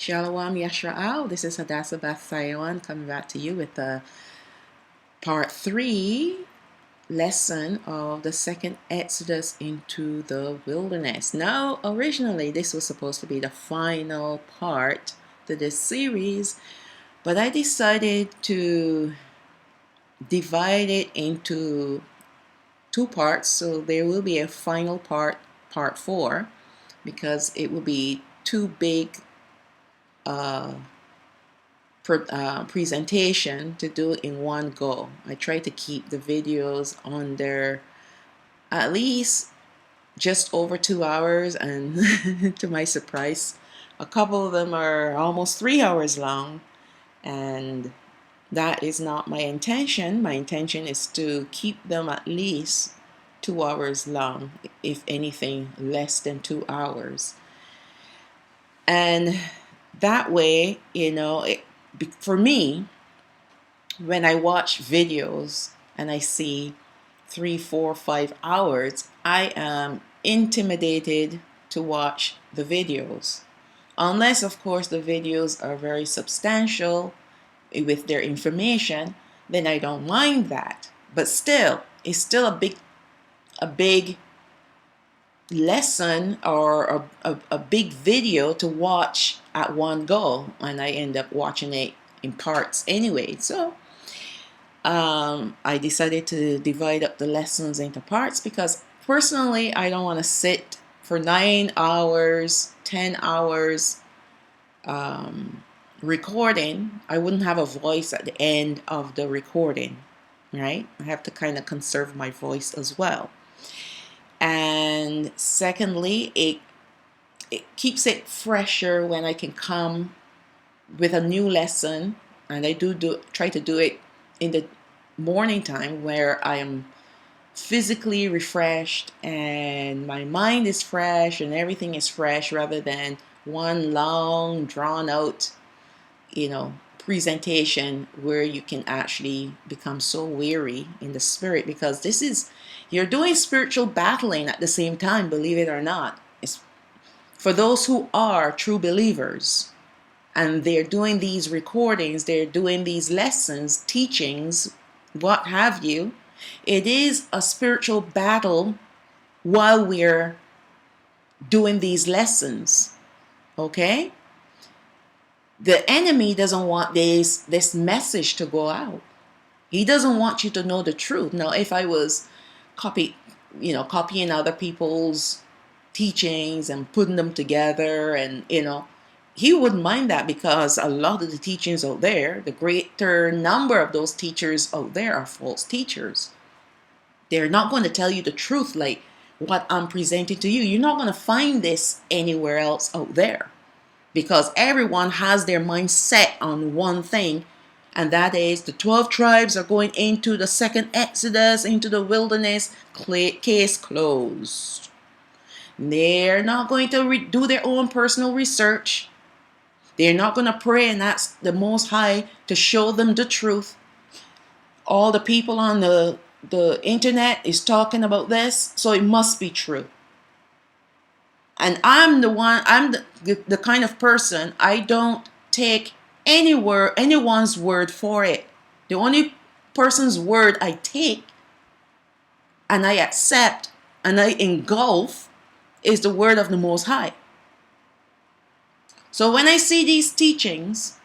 Shalawam Yasaraal. This is Hadassah Beth Sayawan coming back to you with the part 3 lesson of the second Exodus into the wilderness. Now, originally this was supposed to be the final part to this series, but I decided to divide it into 2 parts, so there will be a final part, part 4, because it will be too big presentation to do in one go. I try to keep the videos under at least just over 2 hours, and to my surprise, a couple of them are almost 3 hours long, and that is not my intention. My intention is to keep them at least 2 hours long, if anything less than 2 hours. And that way, for me, when I watch videos and I see 3, 4, 5 hours, I am intimidated to watch the videos. Unless, of course, the videos are very substantial with their information, then I don't mind that. But still, it's still a big lesson or a big video to watch at one go, and I end up watching it in parts anyway. So I decided to divide up the lessons into parts, because personally I don't want to sit for 9 hours, 10 hours recording. I wouldn't have a voice at the end of the recording, right? I have to kind of conserve my voice as well. And secondly, it keeps it fresher when I can come with a new lesson, and I try to do it in the morning time, where I am physically refreshed and my mind is fresh and everything is fresh, rather than one long drawn out presentation where you can actually become so weary in the spirit, because you're doing spiritual battling at the same time, believe it or not. It's for those who are true believers, and they're doing these recordings, they're doing these lessons, teachings, what have you. It is a spiritual battle while we're doing these lessons, okay? The enemy doesn't want this message to go out. He doesn't want you to know the truth. Now, if I was copying other people's teachings and putting them together, and he wouldn't mind that, because a lot of the teachings out there, the greater number of those teachers out there, are false teachers. They're not going to tell you the truth like what I'm presenting to you. You're not going to find this anywhere else out there, because everyone has their mind set on one thing, and that is the 12 tribes are going into the second Exodus, into the wilderness. Case closed. They're not going to do their own personal research. They're not going to pray and ask the Most High to show them the truth. All the people on the internet is talking about this, so it must be true. And I'm the kind of person, I don't take anyone's word for it. The only person's word I take and I accept and I engulf is the word of the Most High. So when I see these teachings,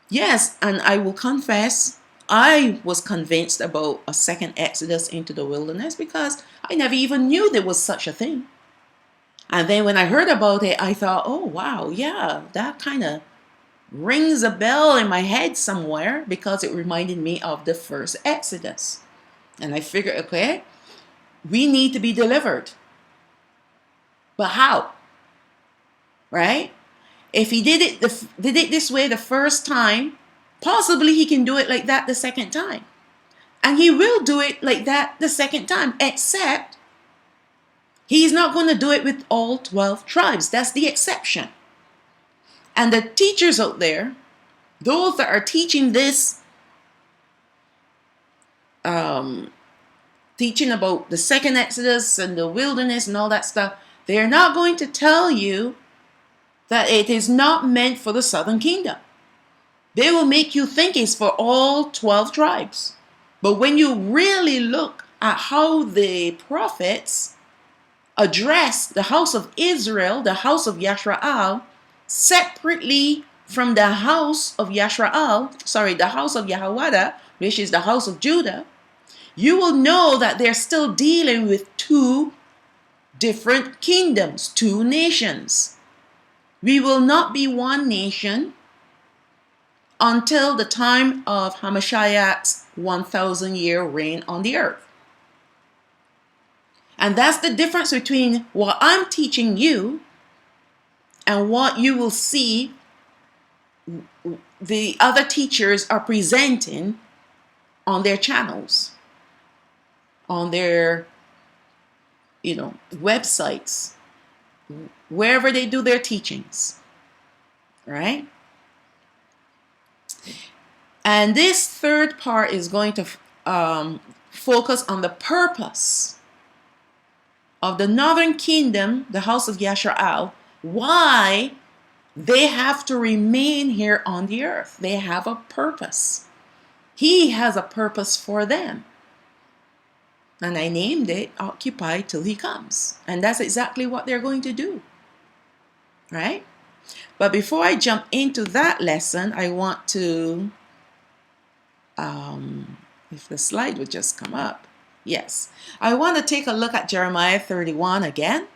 yes, and I will confess, I was convinced about a second Exodus into the wilderness, because I never even knew there was such a thing. And then when I heard about it, I thought, oh, wow, yeah, that kind of rings a bell in my head somewhere, because it reminded me of the first Exodus. And I figured, okay, we need to be delivered. But how? Right? If he did it this way the first time, possibly he can do it like that the second time. And he will do it like that the second time, except he's not going to do it with all 12 tribes. That's the exception. And the teachers out there, those that are teaching this, teaching about the second Exodus and the wilderness and all that stuff, they're not going to tell you that it is not meant for the southern kingdom. They will make you think it's for all 12 tribes. But when you really look at how the prophets address the house of Israel, the house of Yasaraal, separately from the house of the house of Yahweh, which is the house of Judah, you will know that they're still dealing with two different kingdoms, two nations. We will not be one nation until the time of HaMashayach's 1,000-year reign on the earth. And that's the difference between what I'm teaching you and what you will see the other teachers are presenting on their channels, on their, websites, wherever they do their teachings, right? And this third part is going to focus on the purpose of the northern kingdom, the house of Yasaraal, why they have to remain here on the earth. They have a purpose. He has a purpose for them. And I named it Occupy Till He Comes. And that's exactly what they're going to do. Right? But before I jump into that lesson, I want to, if the slide would just come up. Yes. I want to take a look at Jeremiah 31 again.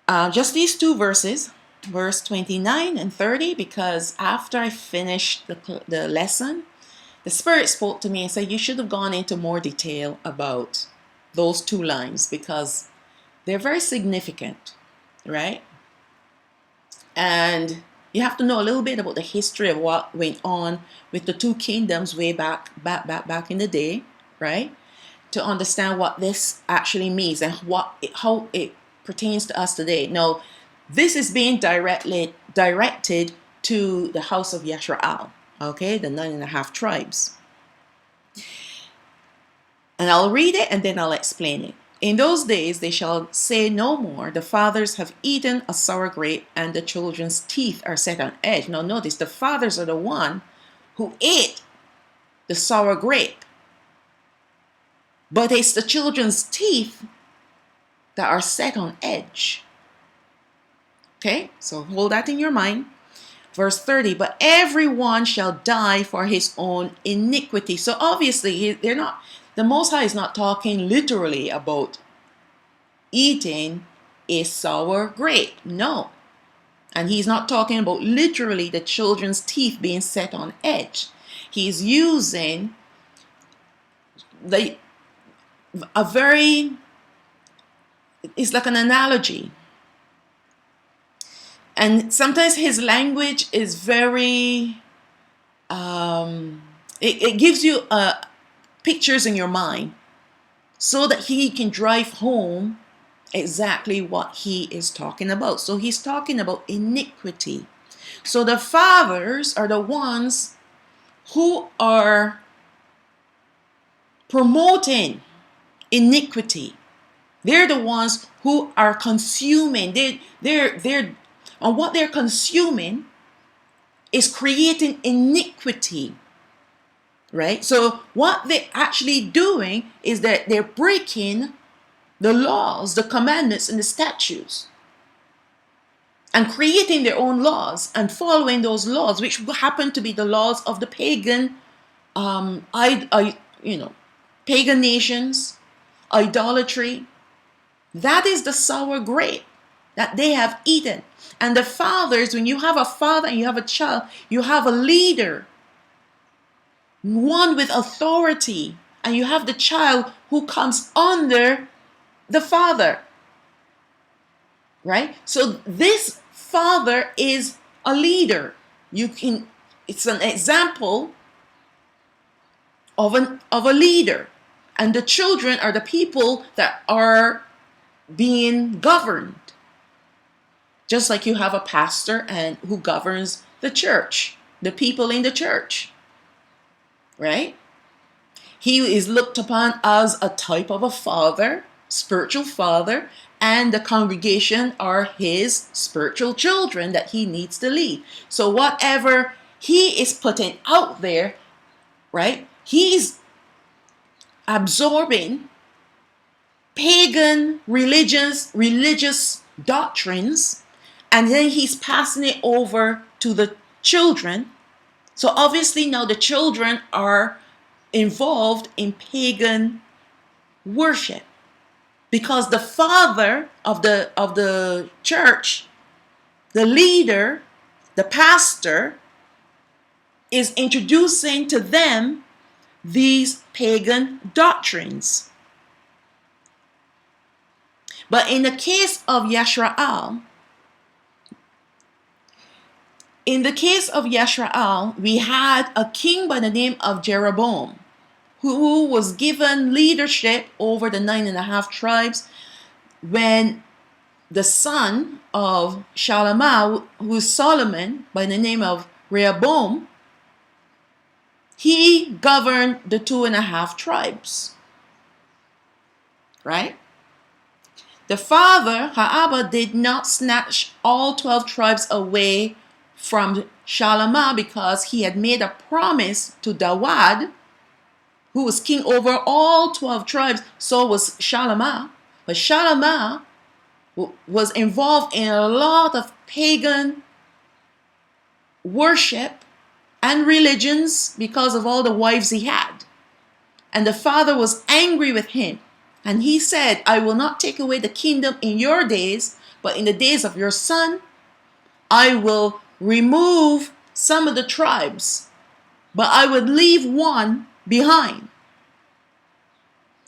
Just these two verses, verse 29 and 30, because after I finished the lesson, the Spirit spoke to me and said, you should have gone into more detail about those two lines because they're very significant, right? And you have to know a little bit about the history of what went on with the two kingdoms way back in the day, right? To understand what this actually means and how it pertains to us today. Now, this is being directed to the house of Yasaraal, okay, the 9.5 tribes. And I'll read it and then I'll explain it. In those days they shall say no more, the fathers have eaten a sour grape and the children's teeth are set on edge. Now notice, the fathers are the one who ate the sour grape. But it's the children's teeth that are set on edge. Okay, so hold that in your mind. Verse 30, but everyone shall die for his own iniquity. So obviously, the Most High is not talking literally about eating a sour grape. No. And he's not talking about literally the children's teeth being set on edge. He's using it's like an analogy. And sometimes his language is very, it gives you pictures in your mind so that he can drive home exactly what he is talking about. So he's talking about iniquity. So the fathers are the ones who are promoting iniquity. They're the ones who are consuming. And what they're consuming is creating iniquity, right? So what they're actually doing is that they're breaking the laws, the commandments, and the statutes, and creating their own laws and following those laws, which happen to be the laws of the pagan, pagan nations, idolatry. That is the sour grape that they have eaten. And the fathers, when you have a father and you have a child, you have a leader, one with authority, and you have the child who comes under the father, right? So this father is a leader. It's an example of a leader. And the children are the people that are being governed. Just like you have a pastor and who governs the church, the people in the church, right? He is looked upon as a type of a father, spiritual father, and the congregation are his spiritual children that he needs to lead. So whatever he is putting out there, right, he's absorbing pagan religious doctrines, and then he's passing it over to the children. So obviously now the children are involved in pagan worship, because the father of the church, the leader, the pastor, is introducing to them these pagan doctrines. But in the case of Yasaraal, we had a king by the name of Jeroboam, who was given leadership over the 9.5 tribes when the son of Shalawam, who is Solomon, by the name of Rehoboam, he governed the 2.5 tribes. Right? The father, Ha'aba, did not snatch all 12 tribes away from Shalawam, because he had made a promise to Dawad, who was king over all 12 tribes. So was Shalawam. But Shalawam was involved in a lot of pagan worship and religions because of all the wives he had. And the father was angry with him. And he said, I will not take away the kingdom in your days, but in the days of your son, I will remove some of the tribes, but I would leave one behind.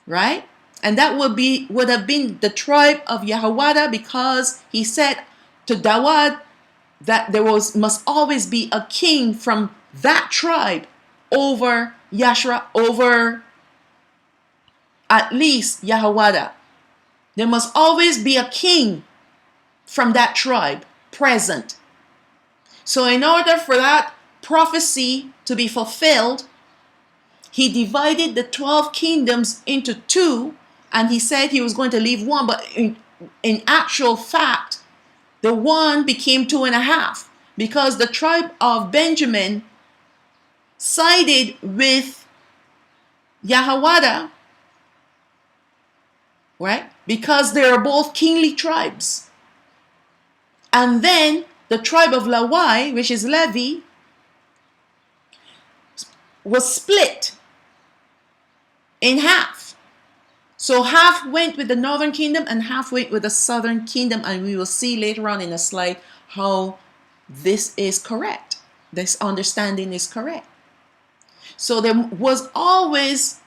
Right? And that would have been the tribe of Yahawada, because he said to Dawad that there must always be a king from that tribe over at least Yahawada. There must always be a king from that tribe present. So in order for that prophecy to be fulfilled, he divided the 12 kingdoms into 2, and he said he was going to leave one, but in actual fact, the one became 2.5, because the tribe of Benjamin sided with Yahawada, right? Because they are both kingly tribes. And then the tribe of Lawai, which is Levi, was split in half. So half went with the northern kingdom and half went with the southern kingdom. And we will see later on in the slide how this is correct. This understanding is correct. So there was always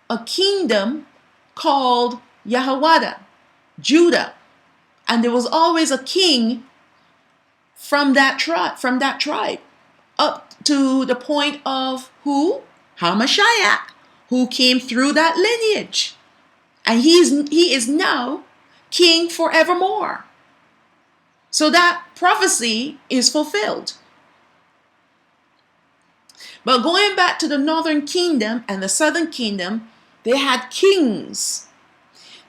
a kingdom called Yahawada, Judah. And there was always a king from that tribe, up to the point of who? HaMashayach, who came through that lineage. And he is now king forevermore. So that prophecy is fulfilled. But going back to the northern kingdom and the southern kingdom, they had kings.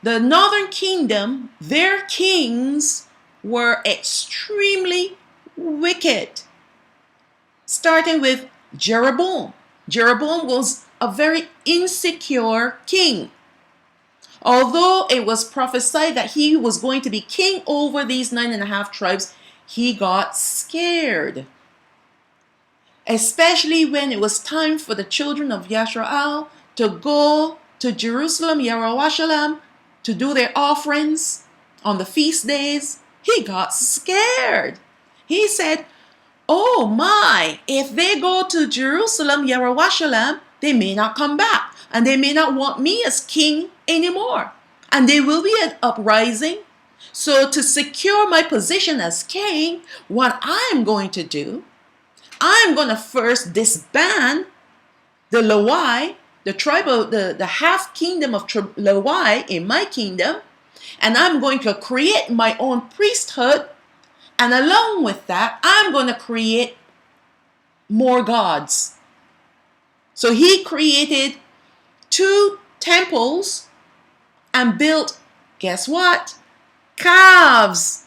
The northern kingdom, their kings were extremely wicked. Starting with Jeroboam. Jeroboam was a very insecure king. Although it was prophesied that he was going to be king over these 9.5 tribes, he got scared. Especially when it was time for the children of Yasaraal to go to Jerusalem, Yerushalayim, to do their offerings on the feast days. He got scared. He said, oh my, if they go to Jerusalem, Yerushalayim, they may not come back. And they may not want me as king anymore. And there will be an uprising. So to secure my position as king, what I'm going to do, I'm going to first disband the Lawai, the tribe of the half kingdom of Lawai in my kingdom, and I'm going to create my own priesthood. And along with that, I'm going to create more gods. So he created 2 temples and built, guess what? calves.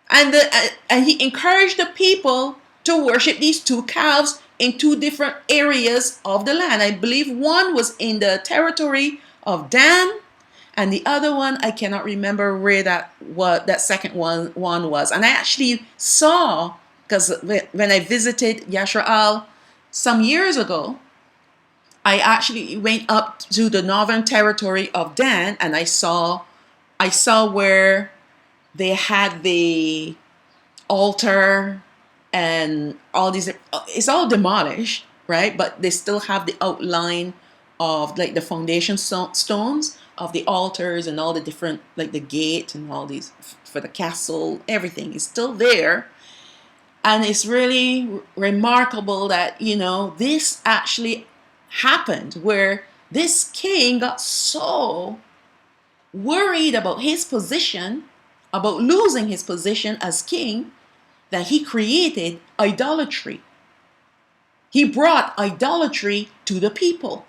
And he encouraged the people to worship these two calves in two different areas of the land. I believe one was in the territory of Dan, and the other one I cannot remember where that second one was. And I actually saw, because when I visited Yasaraal some years ago, I actually went up to the northern territory of Dan, and I saw where they had the altar and all these. It's all demolished, right? But they still have the outline of like the foundation stones of the altars and all the different, like the gate and all these for the castle. Everything is still there. And it's really remarkable that, this actually happened, where this king got so worried about his position, about losing his position as king, that he created idolatry. He brought idolatry to the people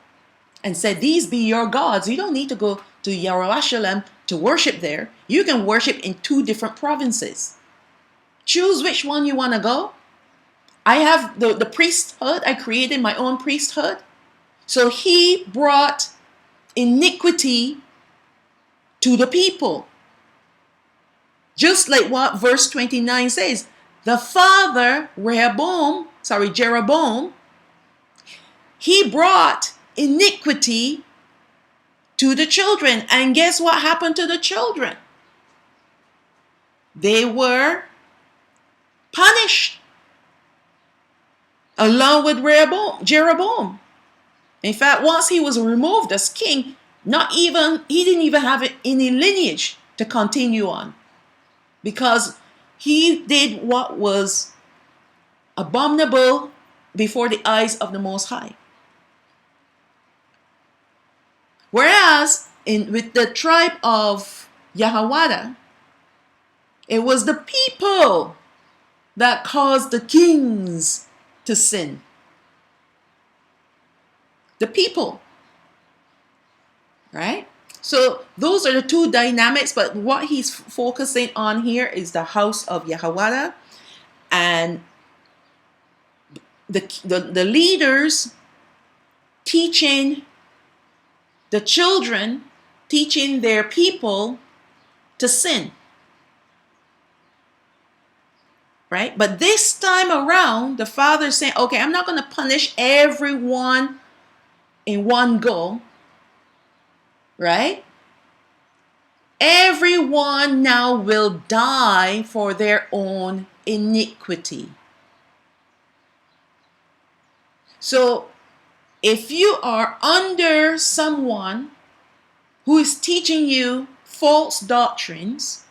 and said, these be your gods. You don't need to go to Jerusalem to worship there. You can worship in two different provinces. Choose which one you want to go. I have the priesthood. I created my own priesthood. So he brought iniquity to the people. Just like what verse 29 says. The father, Jeroboam, he brought iniquity to the children. And guess what happened to the children? They were punished along with Jeroboam. In fact, once he was removed as king, he didn't even have any lineage to continue on, because he did what was abominable before the eyes of the Most High. Whereas with the tribe of Yahawada, it was the people that caused the kings to sin. The people. Right? So those are the two dynamics, but what he's focusing on here is the house of Yahawada, and the leaders teaching the children, teaching their people to sin. Right? But this time around, the father is saying, okay, I'm not going to punish everyone in one go. Right? Everyone now will die for their own iniquity. So, if you are under someone who is teaching you false doctrines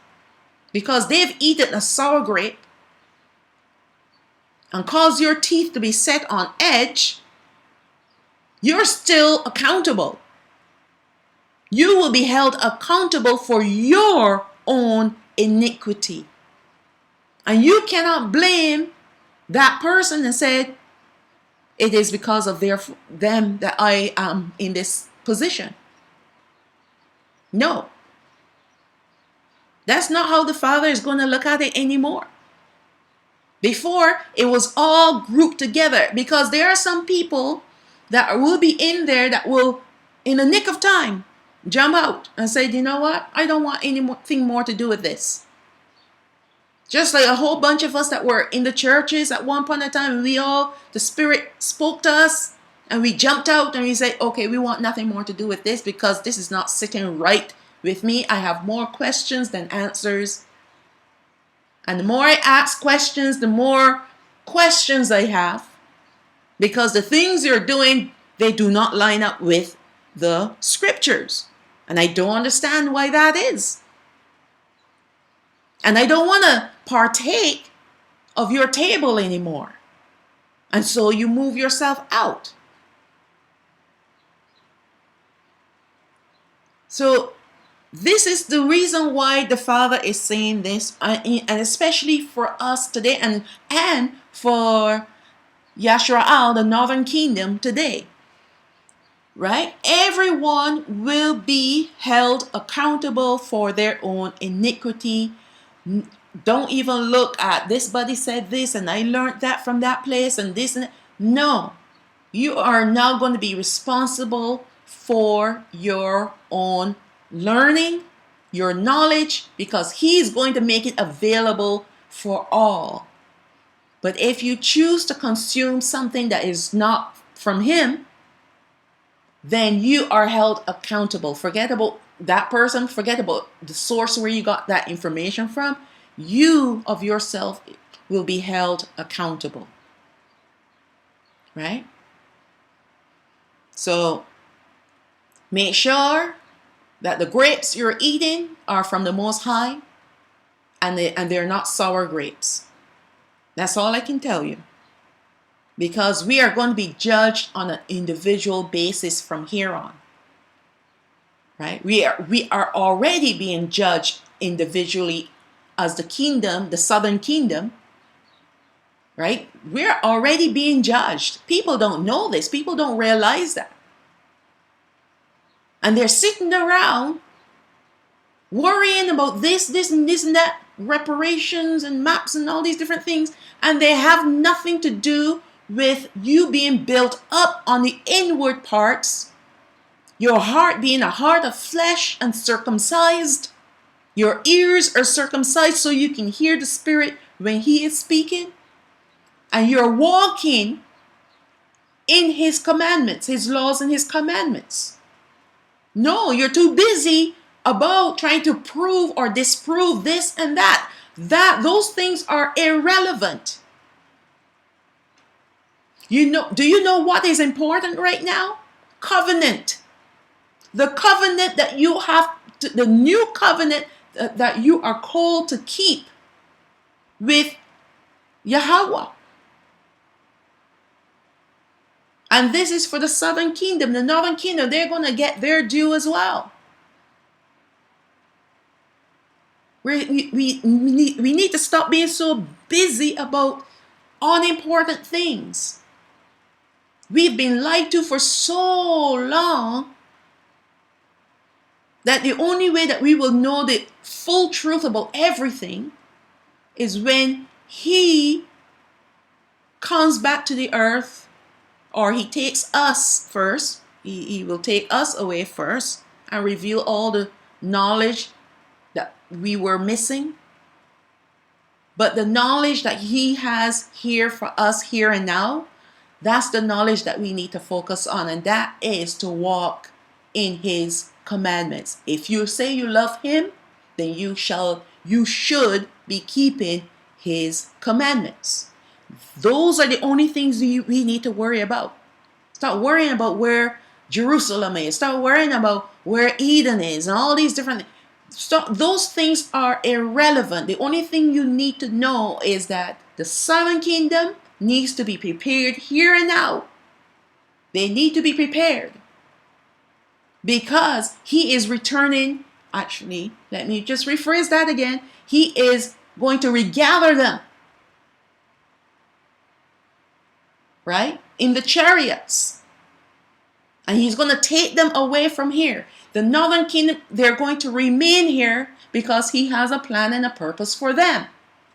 because they've eaten a sour grape and caused your teeth to be set on edge, you're still accountable. You will be held accountable for your own iniquity. And you cannot blame that person and say, it is because of them that I am in this position. No. That's not how the Father is going to look at it anymore. Before, it was all grouped together, because there are some people that will be in there that will, in the nick of time, jump out and say, you know what? I don't want anything more to do with this. Just like a whole bunch of us that were in the churches at one point in time, the Spirit spoke to us and we jumped out and we said, okay, we want nothing more to do with this because this is not sitting right with me. I have more questions than answers. And the more I ask questions, the more questions I have, because the things you're doing, they do not line up with the scriptures. And I don't understand why that is. And I don't want to partake of your table anymore. And so you move yourself out. So this is the reason why the Father is saying this, and especially for us today, and for Yasaraal, the northern kingdom today. right? Everyone will be held accountable for their own iniquity. Don't even look at this buddy said this and I learned that from that place and this and that. No, you are now going to be responsible for your own learning, your knowledge, because he's going to make it available for all. But if you choose to consume something that is not from him, then you are held accountable. Forget about that person, forget about the source where you got that information from. You of yourself will be held accountable. Right? So make sure that the grapes you're eating are from the Most High and they're not sour grapes. That's all I can tell you. Because we are going to be judged on an individual basis from here on. Right? We are already being judged individually as the kingdom, the southern kingdom. Right? We're already being judged. People don't know this. People don't realize that. And they're sitting around worrying about this and that, reparations and maps and all these different things. And they have nothing to do with you being built up on the inward parts, your heart being a heart of flesh and circumcised, your ears are circumcised so you can hear the Spirit when he is speaking, and you're walking in his commandments, his laws and his commandments. No, you're too busy about trying to prove or disprove this and that. Those things are irrelevant. Do you know what is important right now? Covenant. The covenant that you have, the new covenant that you are called to keep with Yahweh. And this is for the southern kingdom. The northern kingdom, they're going to get their due as well. We need to stop being so busy about unimportant things. We've been lied to for so long that the only way that we will know the full truth about everything is when he comes back to the earth, or he takes us first. He will take us away first and reveal all the knowledge that we were missing. But the knowledge that he has here for us here and now, that's the knowledge that we need to focus on, and that is to walk in his commandments. If you say you love him, then you should be keeping his commandments. Those are the only things we need to worry about. Stop worrying about where Jerusalem is. Stop worrying about where Eden is and all these different things. Those things are irrelevant. The only thing you need to know is that the southern kingdom needs to be prepared here and now. They need to be prepared because he is returning. Actually, let me just rephrase that again. He is going to regather them, right, in the chariots, and he's going to take them away from here. The northern kingdom, they're going to remain here because he has a plan and a purpose for them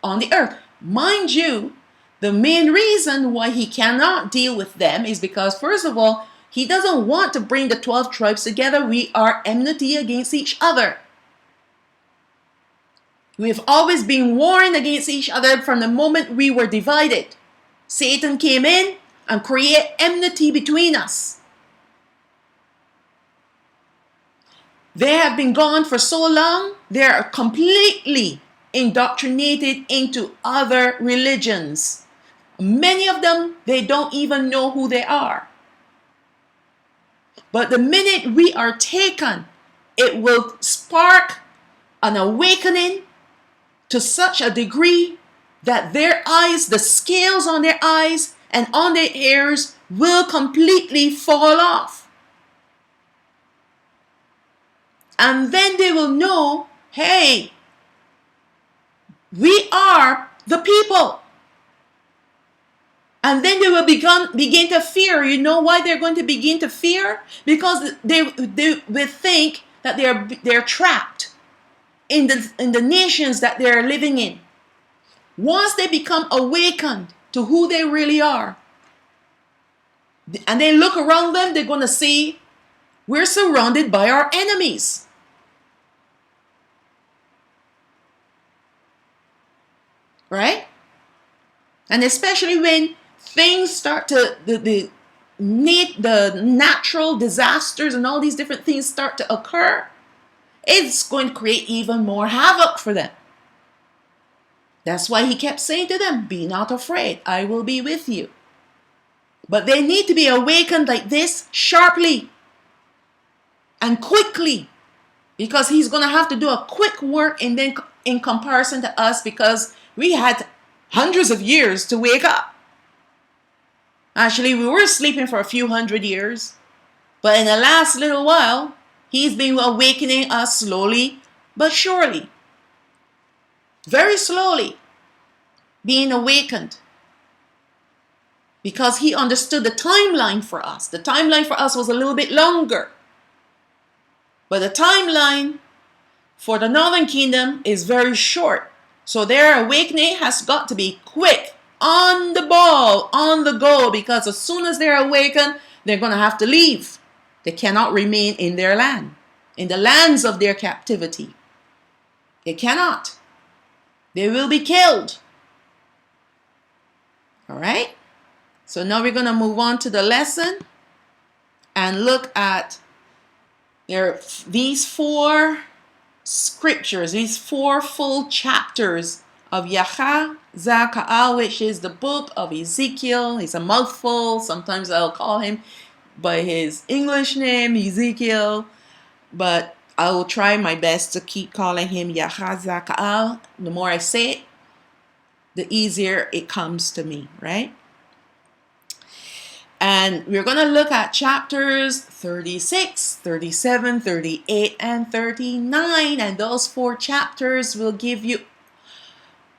on the earth. Mind you, the main reason why he cannot deal with them is because, first of all, he doesn't want to bring the 12 tribes together. We are enmity against each other. We've always been warring against each other from the moment we were divided. Satan came in and created enmity between us. They have been gone for so long, they are completely indoctrinated into other religions. Many of them, they don't even know who they are. But the minute we are taken, it will spark an awakening to such a degree that their eyes, the scales on their eyes and on their ears will completely fall off. And then they will know, hey, we are the people. And then they will begin to fear. You know why they're going to begin to fear? Because they will think that they're trapped in the nations that they're living in. Once they become awakened to who they really are, and they look around them, they're going to see we're surrounded by our enemies. Right? And especially when things start to, the natural disasters and all these different things start to occur, it's going to create even more havoc for them. That's why he kept saying to them, be not afraid, I will be with you. But they need to be awakened like this sharply and quickly, because he's going to have to do a quick work in comparison to us, because we had hundreds of years to wake up. Actually, we were sleeping for a few hundred years, but in the last little while, he's been awakening us slowly but surely. Very slowly being awakened, because he understood the timeline for us. The timeline for us was a little bit longer, but the timeline for the northern kingdom is very short. So their awakening has got to be quick, on the ball, on the go, because as soon as they're awakened, they're going to have to leave. They cannot remain in their land, in the lands of their captivity. They cannot. They will be killed. All right? So now we're going to move on to the lesson and look at these 4 scriptures, these 4 full chapters of HaMashayach, which is the book of Ezekiel. It's a mouthful. Sometimes I'll call him by his English name, Ezekiel, but I will try my best to keep calling him HaMashayach. The more I say it, the easier it comes to me, right? And we're going to look at chapters 36, 37, 38, and 39. And those 4 chapters will give you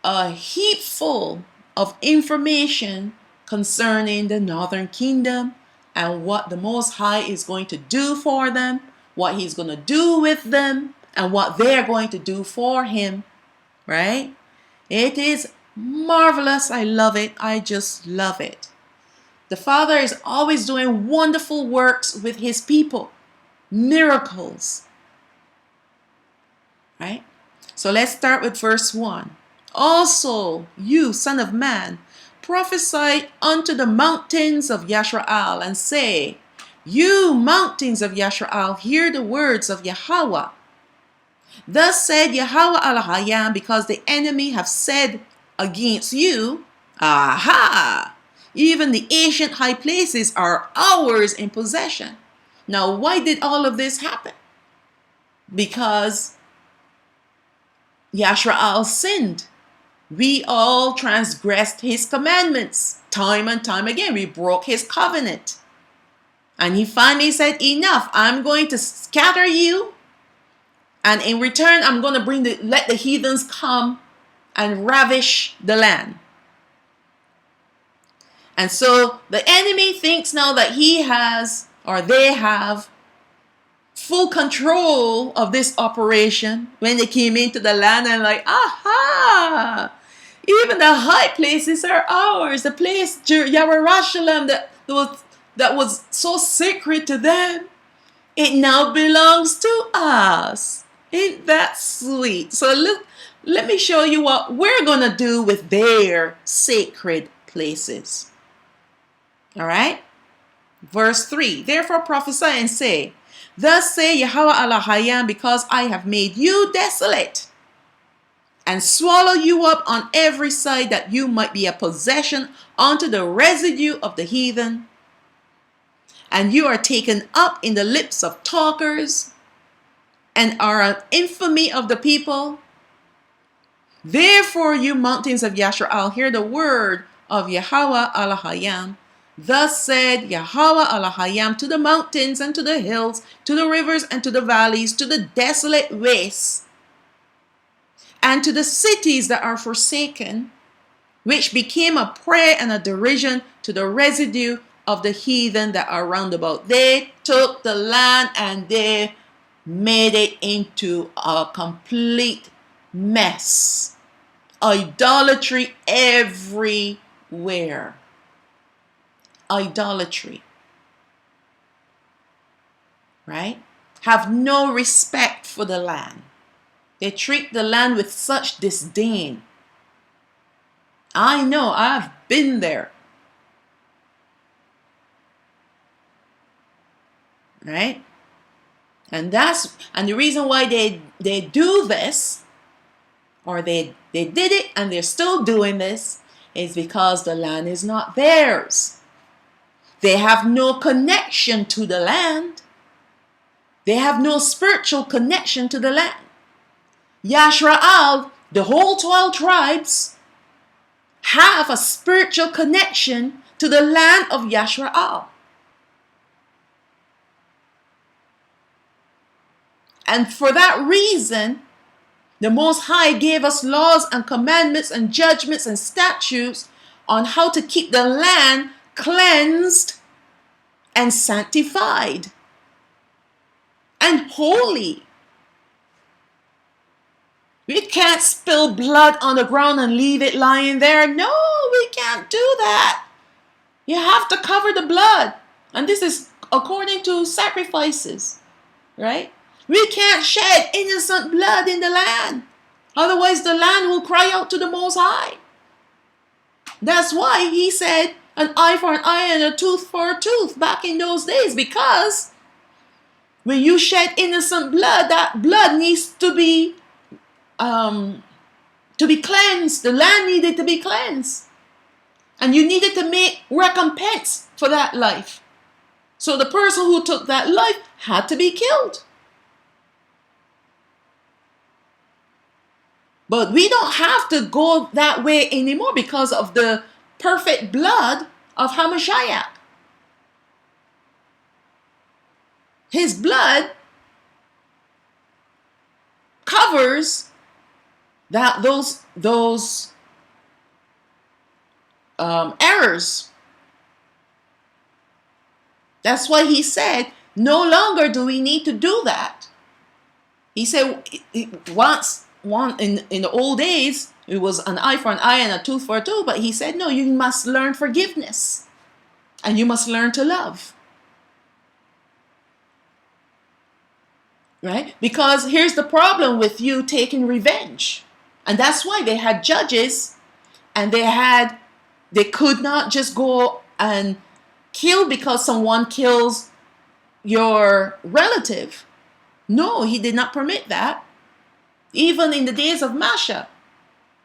a heap full of information concerning the northern kingdom and what the Most High is going to do for them, what he's going to do with them, and what they're going to do for him, right? It is marvelous. I love it. I just love it. The Father is always doing wonderful works with his people. Miracles. Right? So let's start with verse 1. Also, you, son of man, prophesy unto the mountains of Yasaraal, and say, you mountains of Yasaraal, hear the words of Yahweh. Thus said Yahweh al-Hayam, because the enemy have said against you, aha! Even the ancient high places are ours in possession. Now, why did all of this happen? Because Yasaraal sinned. We all transgressed his commandments. Time and time again, we broke his covenant. And he finally said, enough, I'm going to scatter you. And in return, I'm going to let the heathens come and ravish the land. And so the enemy thinks now that he has, or they have, full control of this operation when they came into the land, and like, aha! Even the high places are ours. The place, Jerusalem, that was so sacred to them, it now belongs to us. Ain't that sweet? So look, let me show you what we're going to do with their sacred places. All right? Verse 3. Therefore prophesy and say, thus say Yahweh al-Hayam, because I have made you desolate and swallow you up on every side, that you might be a possession unto the residue of the heathen. And you are taken up in the lips of talkers, and are an infamy of the people. Therefore, you mountains of Yasaraal, hear the word of Yahweh al-Hayam. Thus said Yahweh al-Hayam to the mountains and to the hills, to the rivers and to the valleys, to the desolate wastes, and to the cities that are forsaken, which became a prey and a derision to the residue of the heathen that are round about. They took the land and they made it into a complete mess. Idolatry everywhere. Idolatry. Right? Have no respect for the land. They treat the land with such disdain. I know, I've been there. Right? And the reason why they do this, or they did it and they're still doing this, is because the land is not theirs. They have no connection to the land. They have no spiritual connection to the land. Yasaraal, the whole 12 tribes, have a spiritual connection to the land of Yasaraal. And for that reason, the Most High gave us laws and commandments and judgments and statutes on how to keep the land cleansed and sanctified and holy. We can't spill blood on the ground and leave it lying there. No, we can't do that. You have to cover the blood. And this is according to sacrifices, right? We can't shed innocent blood in the land. Otherwise, the land will cry out to the Most High. That's why he said an eye for an eye and a tooth for a tooth back in those days. Because when you shed innocent blood, that blood needs to be cleansed. The land needed to be cleansed. And you needed to make recompense for that life. So the person who took that life had to be killed. But we don't have to go that way anymore because of the perfect blood of HaMashayach. His blood covers those errors. That's why he said, no longer do we need to do that. He said, in the old days, it was an eye for an eye and a tooth for a tooth. But he said, no, you must learn forgiveness. And you must learn to love. Right? Because here's the problem with you taking revenge. And that's why they had judges. And they could not just go and kill because someone kills your relative. No, he did not permit that. Even in the days of Masha,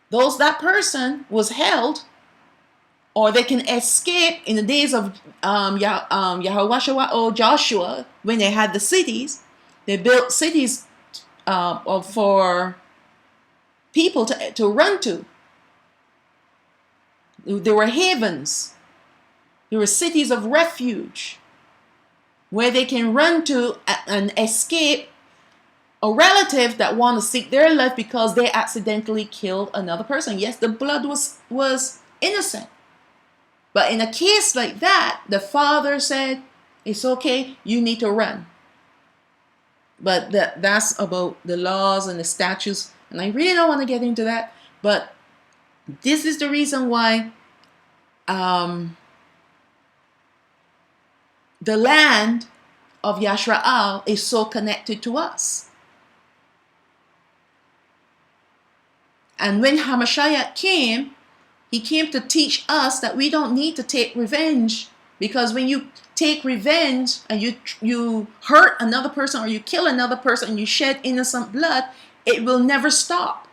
that person was held, or they can escape in the days of Yahushua or Joshua, when they had the cities. They built cities for people to run to. There were havens. There were cities of refuge where they can run to and escape a relative that want to seek their life because they accidentally killed another person. Yes, the blood was innocent. But in a case like that, the father said, it's okay, you need to run. But that's about the laws and the statutes. And I really don't want to get into that. But this is the reason why the land of Yasaraal is so connected to us. And when HaMashayach came, he came to teach us that we don't need to take revenge. Because when you take revenge and you hurt another person or you kill another person and you shed innocent blood, it will never stop.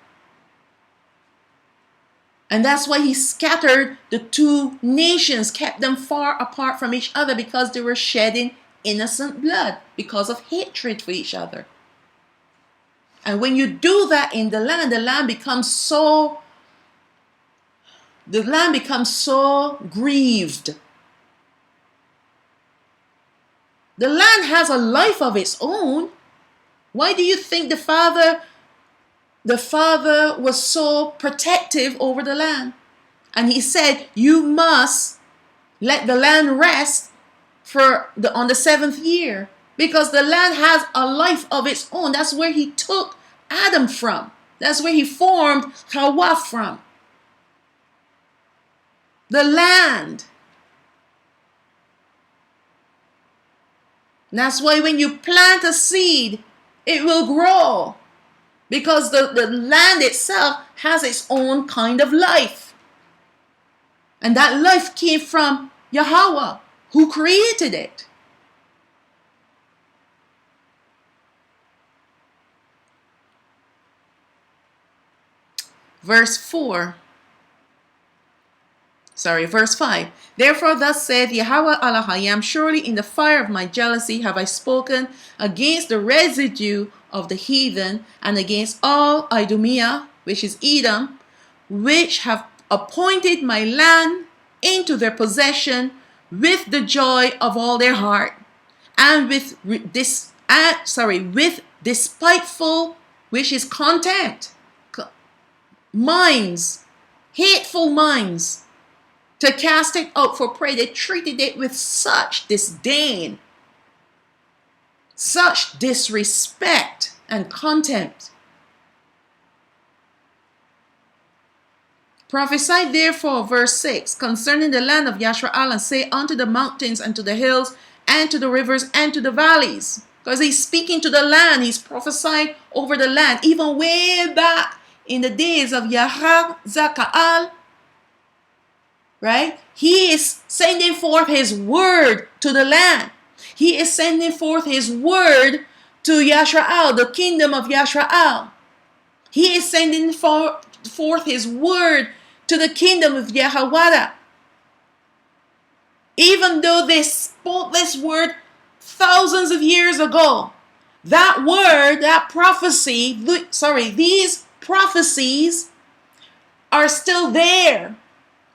And that's why he scattered the two nations, kept them far apart from each other, because they were shedding innocent blood because of hatred for each other. And when you do that in the land becomes so grieved. The land has a life of its own. Why do you think the father was so protective over the land? And he said, you must let the land rest on the 7th year, because the land has a life of its own. That's where he took Adam from. That's where he formed Hawa from. The land. And that's why when you plant a seed, it will grow, because the land itself has its own kind of life. And that life came from Yahweh, who created it. Verse 5. Therefore thus saith Yahweh Elohim, surely in the fire of my jealousy have I spoken against the residue of the heathen, and against all Idumea, which is Edom, which have appointed my land into their possession with the joy of all their heart, and with despiteful, which is contempt, minds, hateful minds, to cast it out for prey. They treated it with such disdain, such disrespect and contempt. Prophesy therefore, verse 6, concerning the land of Yasaraal, and say unto the mountains and to the hills and to the rivers and to the valleys. Because he's speaking to the land. He's prophesied over the land. Even way back in the days of Yahweh, right? He is sending forth his word to the land. He is sending forth his word to Yasaraal, the kingdom of Yasaraal. He is sending forth his word to the kingdom of Yahweh. Even though they spoke this word thousands of years ago, that word, that prophecy, these prophecies are still there,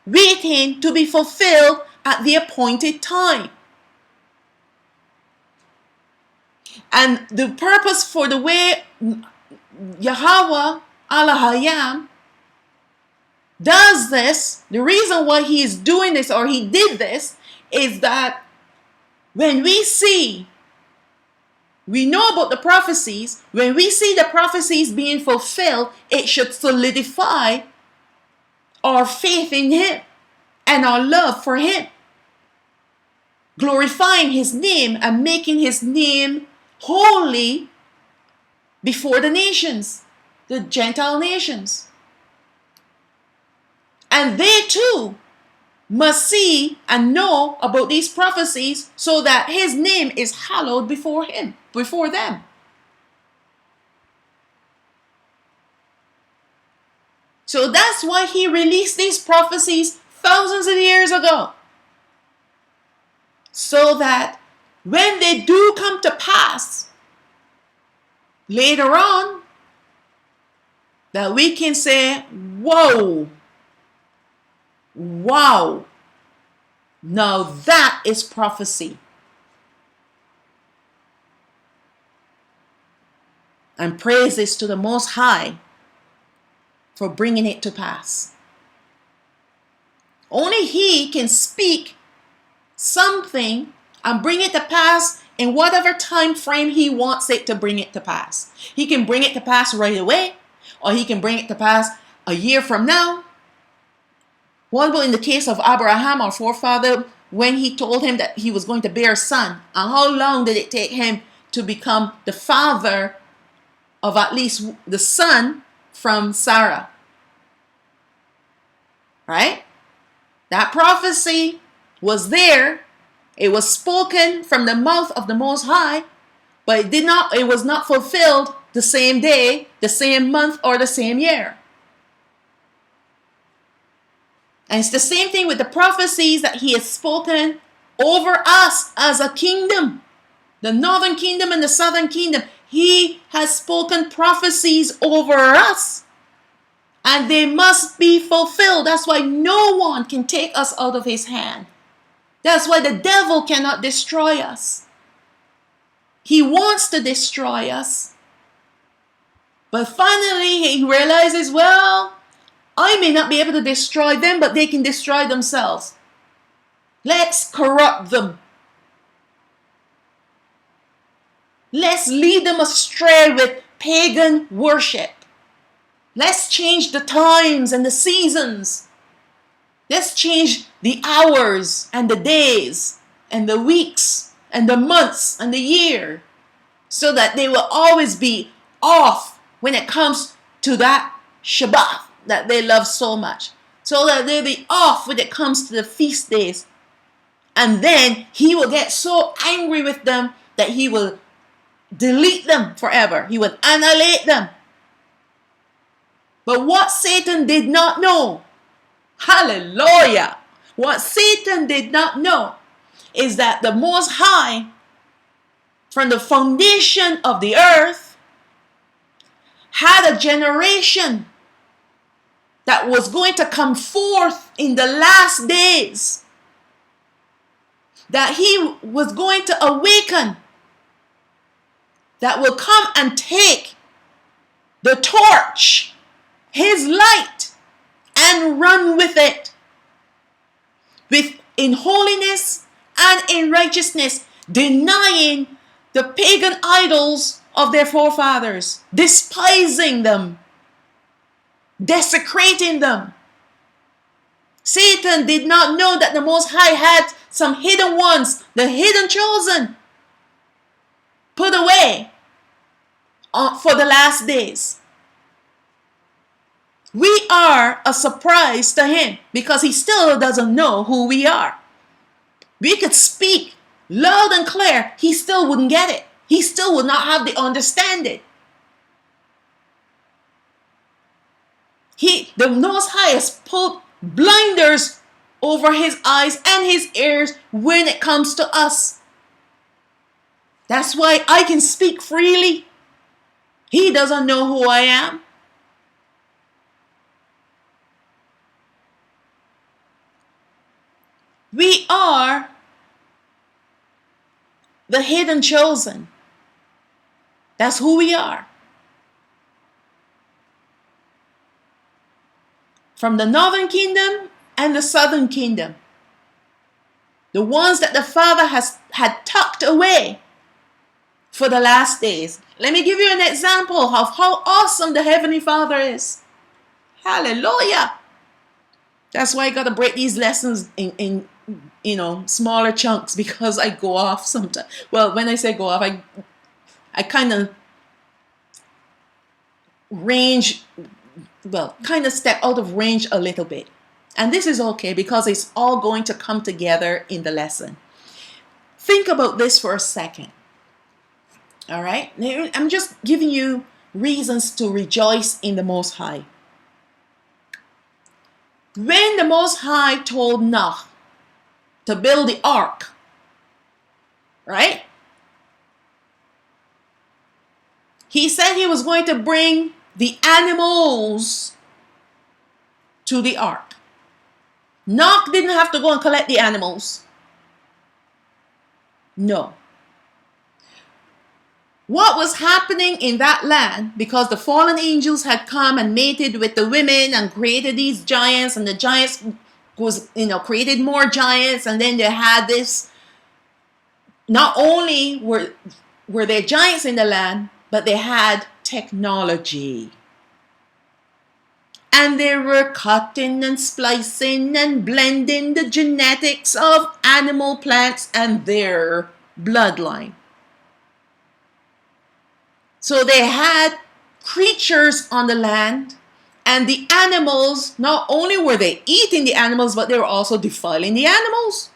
waiting to be fulfilled at the appointed time. And the purpose for the way Yahweh Elohim does this, the reason why he is doing this, or he did this, is that when we know about the prophecies, when we see the prophecies being fulfilled, it should solidify our faith in him and our love for him, glorifying his name and making his name holy before the nations, the Gentile nations. And they too must see and know about these prophecies, so that his name is hallowed before them. So that's why he released these prophecies thousands of years ago, so that when they do come to pass later on, that we can say, whoa, wow, now that is prophecy. And praises to the Most High for bringing it to pass. Only he can speak something and bring it to pass in whatever time frame he wants it to bring it to pass. He can bring it to pass right away, or he can bring it to pass a year from now. What about in the case of Abraham, our forefather, when he told him that he was going to bear a son? And how long did it take him to become the father of at least the son from Sarah? Right? That prophecy was there. It was spoken from the mouth of the Most High, but it was not fulfilled the same day, the same month, or the same year. And it's the same thing with the prophecies that he has spoken over us as a kingdom. The northern kingdom and the southern kingdom. He has spoken prophecies over us. And they must be fulfilled. That's why no one can take us out of his hand. That's why the devil cannot destroy us. He wants to destroy us. But finally he realizes, well, I may not be able to destroy them, but they can destroy themselves. Let's corrupt them. Let's lead them astray with pagan worship. Let's change the times and the seasons. Let's change the hours and the days and the weeks and the months and the year, so that they will always be off when it comes to that Shabbat that they love so much. So that they'll be off when it comes to the feast days. And then he will get so angry with them that he will delete them forever. He will annihilate them. But what Satan did not know, hallelujah, what Satan did not know is that the Most High, from the foundation of the earth, had a generation that was going to come forth in the last days, that he was going to awaken, that will come and take the torch, his light, and run with it, in holiness and in righteousness, denying the pagan idols of their forefathers, despising them, desecrating them. Satan did not know that the Most High had some hidden ones, the hidden chosen, put away for the last days. We are a surprise to him because he still doesn't know who we are. We could speak loud and clear, he still wouldn't get it. He still would not have the understanding. The Most High has put blinders over his eyes and his ears when it comes to us. That's why I can speak freely. He doesn't know who I am. We are the hidden chosen. That's who we are. From the northern kingdom and the southern kingdom. The ones that the Father had tucked away for the last days. Let me give you an example of how awesome the Heavenly Father is. Hallelujah. That's why I got to break these lessons in smaller chunks, because I go off sometimes. Well, when I say go off, I kind of step out of range a little bit. And this is okay because it's all going to come together in the lesson. Think about this for a second. All right? I'm just giving you reasons to rejoice in the Most High. When the Most High told Noah to build the ark, right? He said he was going to bring the animals to the ark. Noah didn't have to go and collect the animals. No. What was happening in that land, because the fallen angels had come and mated with the women and created these giants, and the giants created more giants, and then they had this. Not only were there giants in the land, but they had technology. And they were cutting and splicing and blending the genetics of animal, plants, and their bloodline. So they had creatures on the land, and the animals, not only were they eating the animals, but they were also defiling the animals.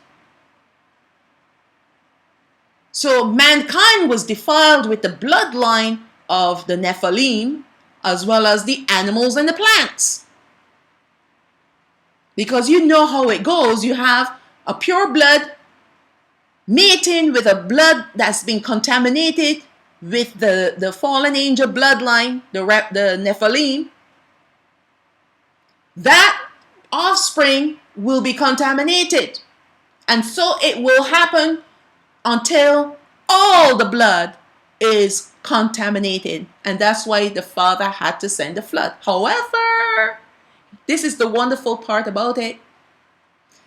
So mankind was defiled with the bloodline of the Nephilim, as well as the animals and the plants. Because you know how it goes. You have a pure blood mating with a blood that's been contaminated with the fallen angel bloodline, the Nephilim. That offspring will be contaminated. And so it will happen until all the blood is contaminated. And that's why the Father had to send the flood. However, This is the wonderful part about it.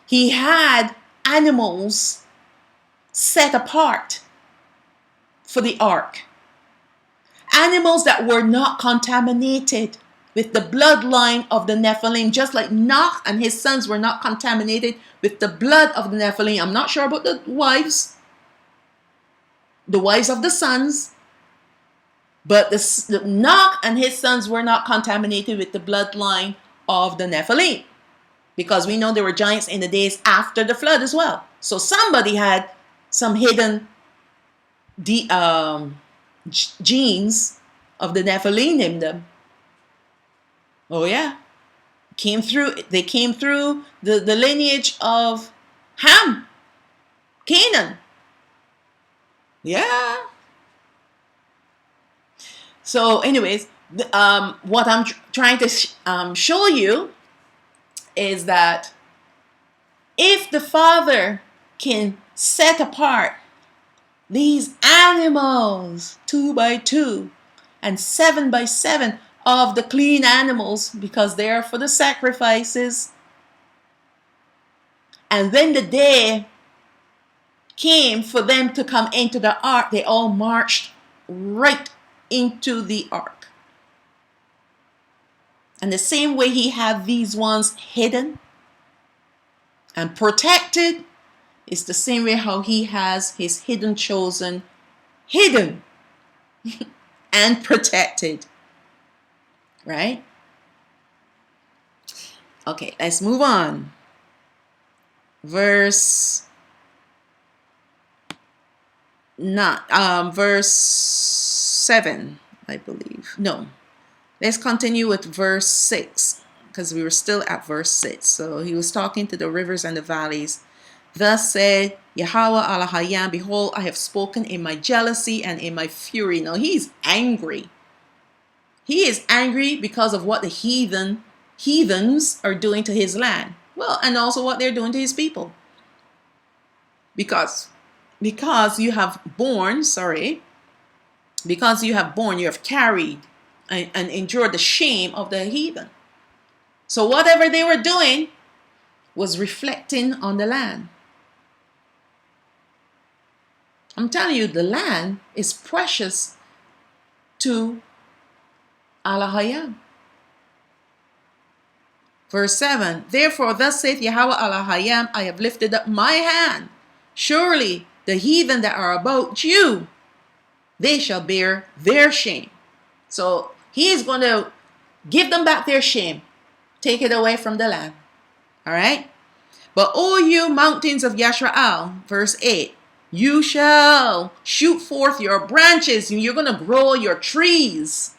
He had animals set apart for the ark. Animals that were not contaminated with the bloodline of the Nephilim, just like Noach and his sons were not contaminated with the blood of the Nephilim. I'm not sure about the wives of the sons, but the Noach and his sons were not contaminated with the bloodline of the Nephilim, because we know there were giants in the days after the flood as well. So somebody had some hidden genes of the Nephilim in them. Oh yeah, they came through the lineage of Ham, Canaan. Yeah. So anyways, what I'm trying to show you is that if the Father can set apart these animals 2 by 2 and 7 by 7 of the clean animals, because they are for the sacrifices, and then the day came for them to come into the ark, they all marched right into the ark. And the same way he had these ones hidden and protected is the same way how he has his hidden chosen hidden and protected. Right? Okay, let's move on. Verse 7, I believe. No. Let's continue with verse 6, because we were still at verse 6. So he was talking to the rivers and the valleys. Thus said Yahweh Alahayam, behold, I have spoken in my jealousy and in my fury. Now he's angry. He is angry because of what the heathens are doing to his land. Well, and also what they're doing to his people. Because you have borne, you have carried and endured the shame of the heathen. So whatever they were doing was reflecting on the land. I'm telling you, the land is precious to Alahayam. Verse 7, therefore thus saith Yahweh Alahayam, I have lifted up my hand. Surely the heathen that are about you, they shall bear their shame. So he is going to give them back their shame. Take it away from the land. All right? But O you mountains of Yasaraal, verse 8, you shall shoot forth your branches, and you're going to grow your trees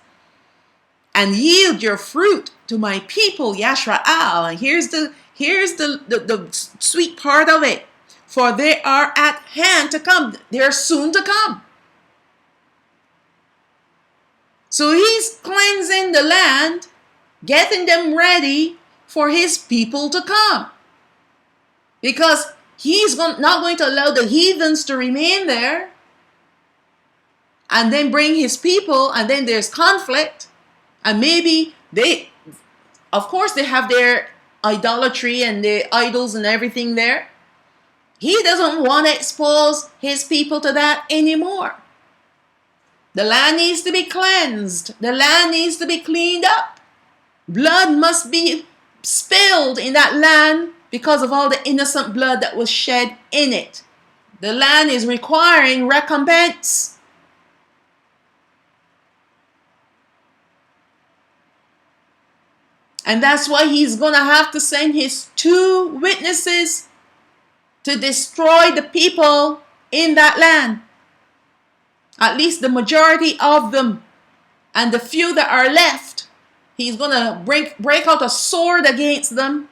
and yield your fruit to my people Yasaraal. And here's the sweet part of it. For they are at hand to come. They're soon to come. So he's cleansing the land, getting them ready for his people to come. Because he's not going to allow the heathens to remain there and then bring his people, and then there's conflict. And maybe of course they have their idolatry and their idols and everything there. He doesn't want to expose his people to that anymore. The land needs to be cleansed. The land needs to be cleaned up. Blood must be spilled in that land because of all the innocent blood that was shed in it. The land is requiring recompense. And that's why he's going to have to send his 2 witnesses to destroy the people in that land. At least the majority of them. And the few that are left, he's going to break out a sword against them.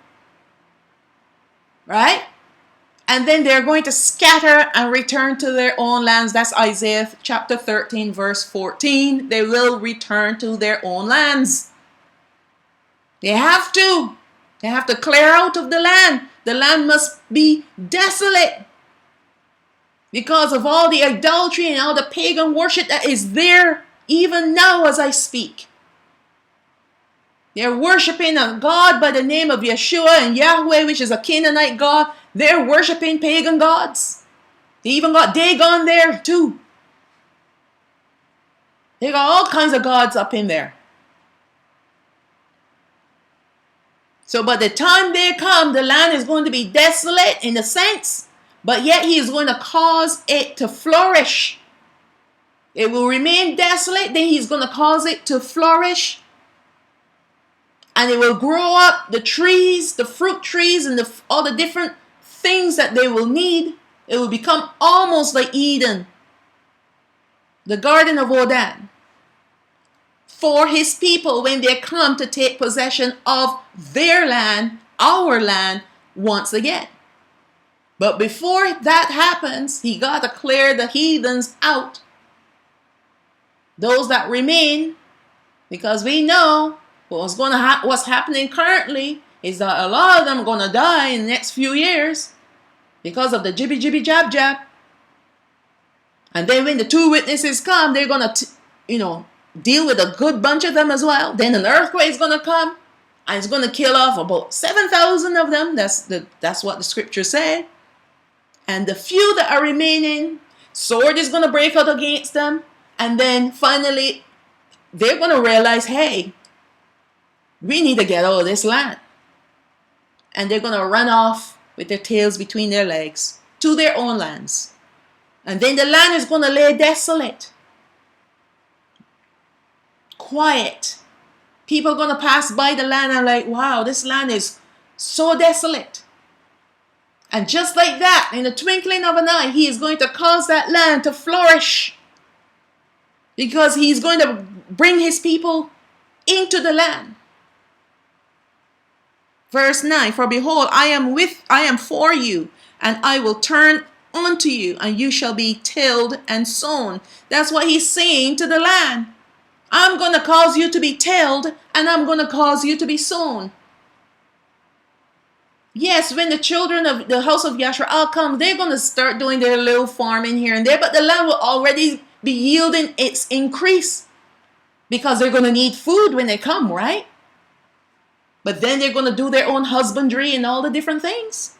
Right? And then they're going to scatter and return to their own lands. That's Isaiah chapter 13, verse 14. They will return to their own lands. They have to. They have to clear out of the land. The land must be desolate because of all the idolatry and all the pagan worship that is there even now as I speak. They're worshiping a God by the name of Yeshua and Yahweh, which is a Canaanite God. They're worshiping pagan gods. They even got Dagon there too. They got all kinds of gods up in there. So by the time they come, the land is going to be desolate in a sense, but yet he is going to cause it to flourish. It will remain desolate, then he's going to cause it to flourish. And it will grow up the trees, the fruit trees, and all the different things that they will need. It will become almost like Eden, the Garden of Eden, for his people when they come to take possession of their land, our land, once again. But before that happens, he got to clear the heathens out, those that remain, because we know what's happening currently is that a lot of them are going to die in the next few years because of the jibby jibby jab jab. And then when the two witnesses come, they're going to deal with a good bunch of them as well. Then an earthquake is going to come and it's going to kill off about 7,000 of them. That's what the scripture said. And the few that are remaining, sword is going to break out against them. And then finally, they're going to realize, hey, we need to get out of this land. And they're going to run off with their tails between their legs to their own lands. And then the land is going to lay desolate. Quiet. People are going to pass by the land and like, wow, this land is so desolate. And just like that, in the twinkling of an eye, he is going to cause that land to flourish. Because he's going to bring his people into the land. Verse 9, for behold, I am for you, and I will turn unto you, and you shall be tilled and sown. That's what he's saying to the land. I'm going to cause you to be tilled, and I'm going to cause you to be sown. Yes, when the children of the house of Yasaraal come, they're going to start doing their little farming here and there, but the land will already be yielding its increase because they're going to need food when they come, right? But then they're going to do their own husbandry and all the different things.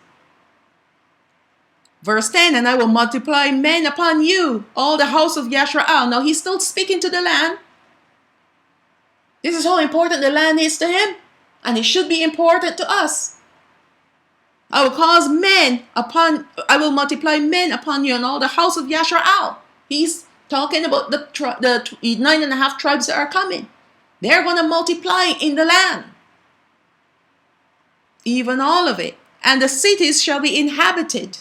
Verse 10, and I will multiply men upon you, all the house of Yasaraal. Now he's still speaking to the land. This is how important the land is to him. And it should be important to us. I will multiply men upon you and all the house of Yasaraal. He's talking about the 9.5 tribes that are coming. They're going to multiply in the land. Even all of it. And the cities shall be inhabited.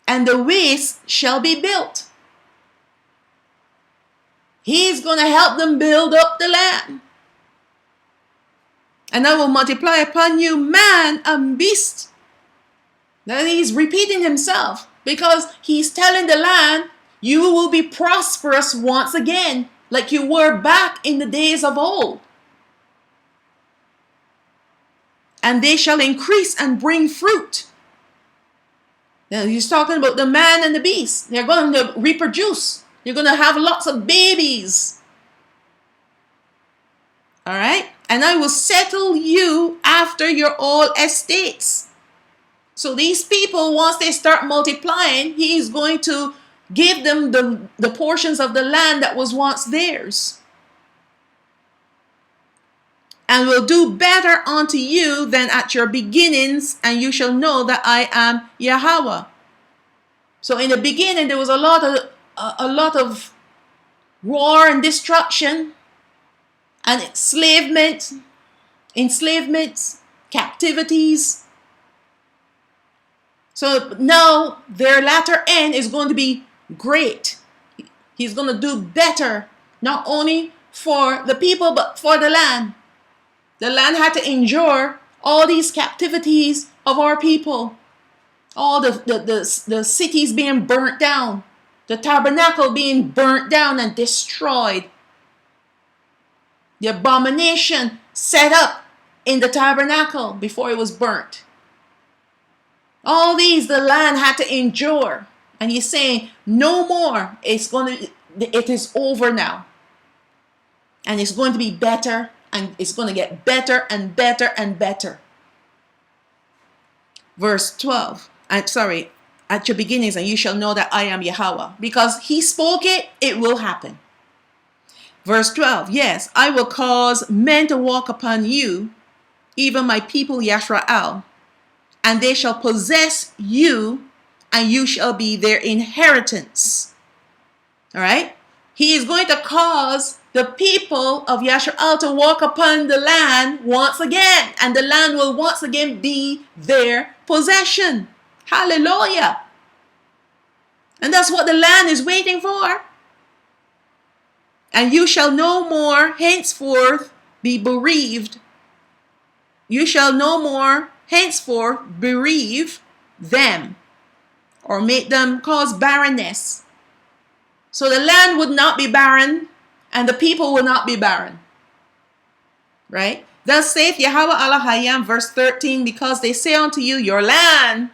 And the ways shall be built. He's going to help them build up the land. And I will multiply upon you man and beast. Now he's repeating himself because he's telling the land, you will be prosperous once again, like you were back in the days of old. And they shall increase and bring fruit. Now he's talking about the man and the beast. They're going to reproduce. You're going to have lots of babies. All right? And I will settle you after your all estates. So these people, once they start multiplying, he is going to give them the portions of the land that was once theirs. And will do better unto you than at your beginnings, and you shall know that I am Yahweh. So in the beginning, there was a lot of war and destruction and enslavement, captivities. So now their latter end is going to be great. He's going to do better, not only for the people, but for the land. The land had to endure all these captivities of our people. All the cities being burnt down. The tabernacle being burnt down and destroyed. The abomination set up in the tabernacle before it was burnt. All these the land had to endure. And he's saying, no more. It is over now. And it's going to be better and it's going to get better and better and better. Verse 12. At your beginnings, and you shall know that I am Yahweh. Because he spoke it, it will happen. Verse 12. Yes, I will cause men to walk upon you, even my people Yasaraal, and they shall possess you, and you shall be their inheritance. All right? He is going to cause the people of Yasaraal to walk upon the land once again, and the land will once again be their possession. Hallelujah. And that's what the land is waiting for. And you shall no more henceforth be bereaved. You shall no more henceforth bereave them or make them cause barrenness. So the land would not be barren and the people will not be barren. Right? Thus saith Yahweh Elohim, verse 13, because they say unto you, your land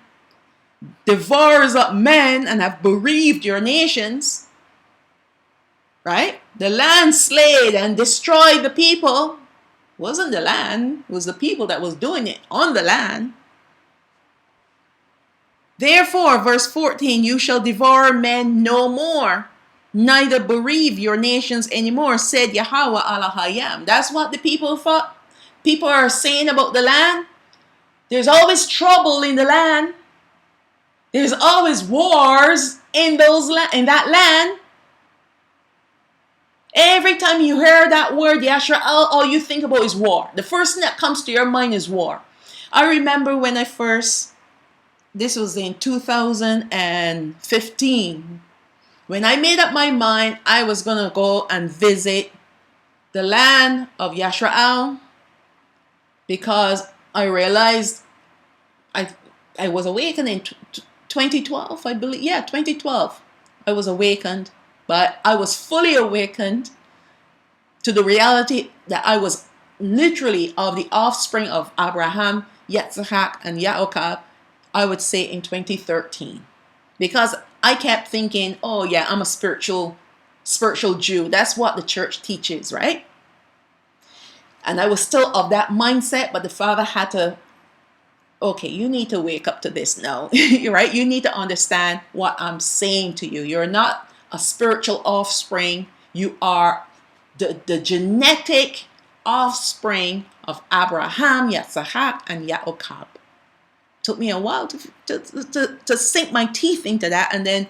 devours up men and have bereaved your nations. Right? The land slayed and destroyed the people. It wasn't the land, it was the people that was doing it on the land. Therefore, verse 14, you shall devour men no more, neither bereave your nations anymore, said Yahweh Elohim. That's what the people thought. People are saying about the land. There's always trouble in the land. There's always wars in that land. Every time you hear that word Yasarael, all you think about is war. The first thing that comes to your mind is war. I remember when this was in 2015, when I made up my mind I was going to go and visit the land of Yasarael, because I realized I was awakened in 2012, I believe. Yeah, 2012. I was awakened. But I was fully awakened to the reality that I was literally of the offspring of Abraham, Yitzhak, and Yaakov, I would say in 2013. Because I kept thinking, oh yeah, I'm a spiritual Jew. That's what the church teaches, right? And I was still of that mindset, but the Father had to, okay, you need to wake up to this now, right? You need to understand what I'm saying to you. You're not a spiritual offspring. You are the genetic offspring of Abraham, Yitzhak, and Yaakov. Took me a while to sink my teeth into that. And then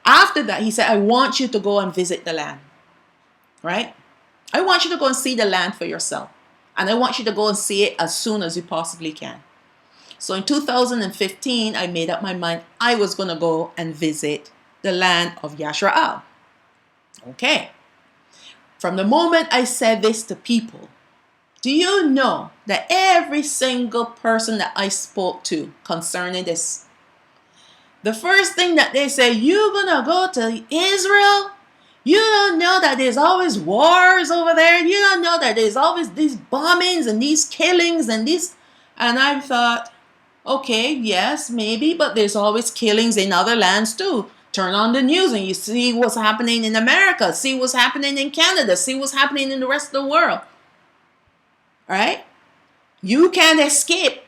after that, he said, I want you to go and visit the land. Right? I want you to go and see the land for yourself. And I want you to go and see it as soon as you possibly can. So in 2015, I made up my mind I was going to go and visit the land of Yasarael. Okay. From the moment I said this to people, do you know that every single person that I spoke to concerning this, the first thing that they say, you're going to go to Israel? You don't know that there's always wars over there? You don't know that there's always these bombings and these killings and this? And I thought, okay, yes, maybe, but there's always killings in other lands too. Turn on the news and you see what's happening in America, see what's happening in Canada, see what's happening in the rest of the world. All right? You can't escape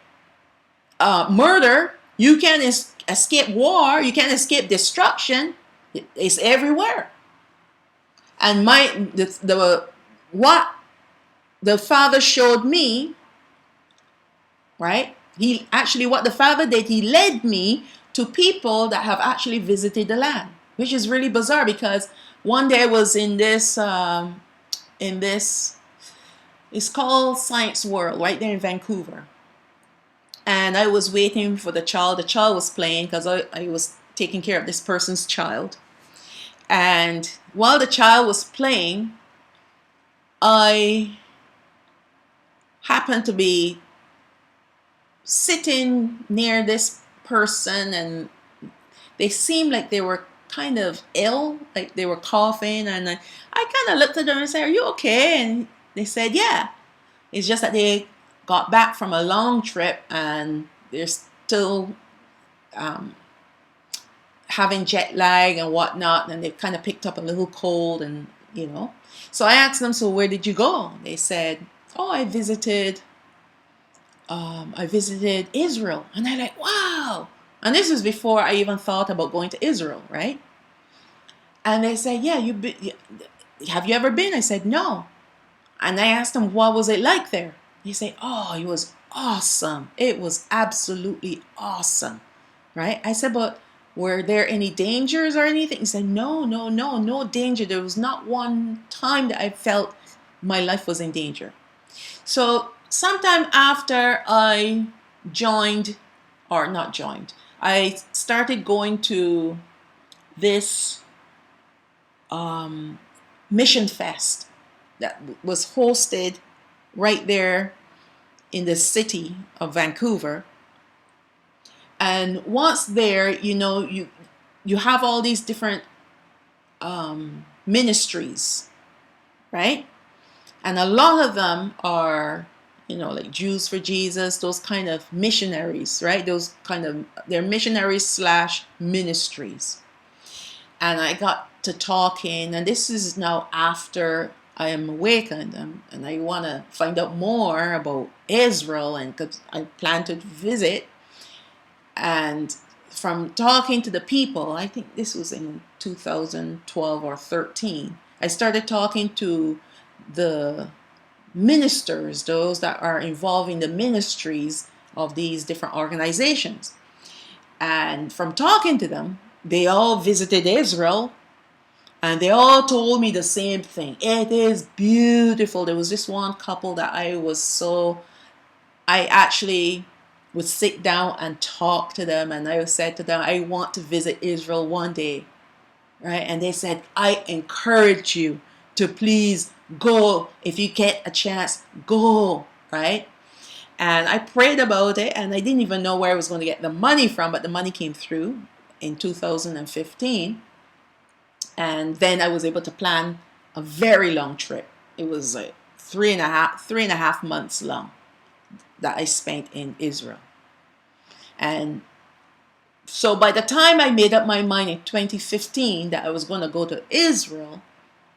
murder. You can't escape war. You can't escape destruction. It's everywhere. And what the Father showed me, right? What the Father did, he led me to people that have actually visited the land, which is really bizarre, because one day I was in this, it's called Science World, right there in Vancouver. And I was waiting for the child. The child was playing because I was taking care of this person's child. And while the child was playing, I happened to be sitting near this person, and they seemed like they were kind of ill, like they were coughing, and I kind of looked at them and said, are you okay? And they said, yeah. It's just that they got back from a long trip and they're still having jet lag and whatnot, and they've kind of picked up a little cold, and so I asked them, so where did you go? They said, oh, I visited Israel. And I like, wow. And this was before I even thought about going to Israel, right? And they said, yeah, have you ever been? I said, no. And I asked them, what was it like there? They say, oh, it was awesome. It was absolutely awesome, right? I said, but were there any dangers or anything? He said, no, no, no, no danger. There was not one time that I felt my life was in danger. So sometime after I joined, or not joined, I started going to this mission fest that was hosted right there in the city of Vancouver. And once there, you have all these different ministries, right? And a lot of them are, like Jews for Jesus, those kind of missionaries, right? They're missionaries slash ministries. And I got to talking, and this is now after I am awakened, and I want to find out more about Israel, and because I plan to visit. And from talking to the people, I think this was in 2012 or 13, I started talking to the ministers, those that are involved in the ministries of these different organizations. And from talking to them, they all visited Israel, and they all told me the same thing. It is beautiful. There was this one couple that I actually would sit down and talk to them, and I said to them, I want to visit Israel one day, right? And they said, I encourage you to please go. If you get a chance, go, right? And I prayed about it, and I didn't even know where I was going to get the money from, but the money came through in 2015. And then I was able to plan a very long trip. It was like three and a half months long that I spent in Israel. And so by the time I made up my mind in 2015 that I was going to go to Israel,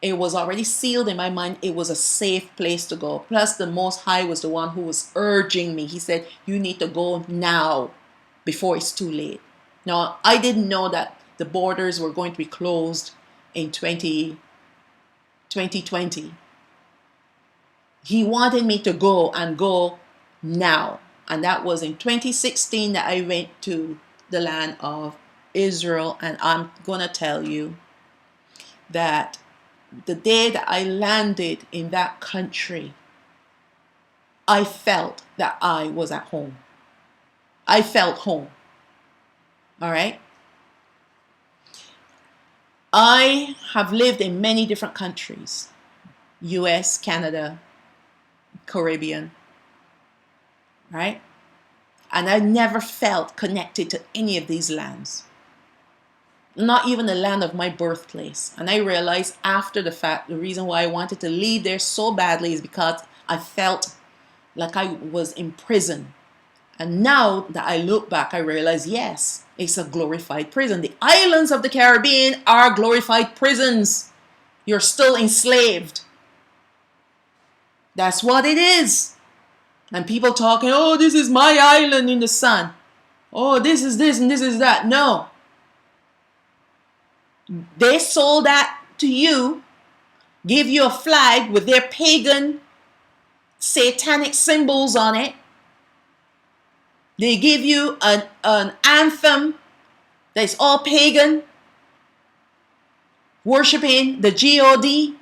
it was already sealed in my mind. It was a safe place to go. Plus, the Most High was the one who was urging me. He said, you need to go now before it's too late. Now, I didn't know that the borders were going to be closed in 2020. He wanted me to go, and go now. And that was in 2016 that I went to the land of Israel. And I'm going to tell you that the day that I landed in that country, I felt that I was at home. I felt home. All right? I have lived in many different countries. US, Canada, Caribbean. Right? And I never felt connected to any of these lands. Not even the land of my birthplace. And I realized after the fact, the reason why I wanted to leave there so badly is because I felt like I was in prison. And now that I look back, I realize, yes, it's a glorified prison. The islands of the Caribbean are glorified prisons. You're still enslaved. That's what it is. And people talking, oh, this is my island in the sun. Oh, this is this and this is that. No. They sold that to you, give you a flag with their pagan, satanic symbols on it. They give you an anthem that's all pagan, worshiping the God.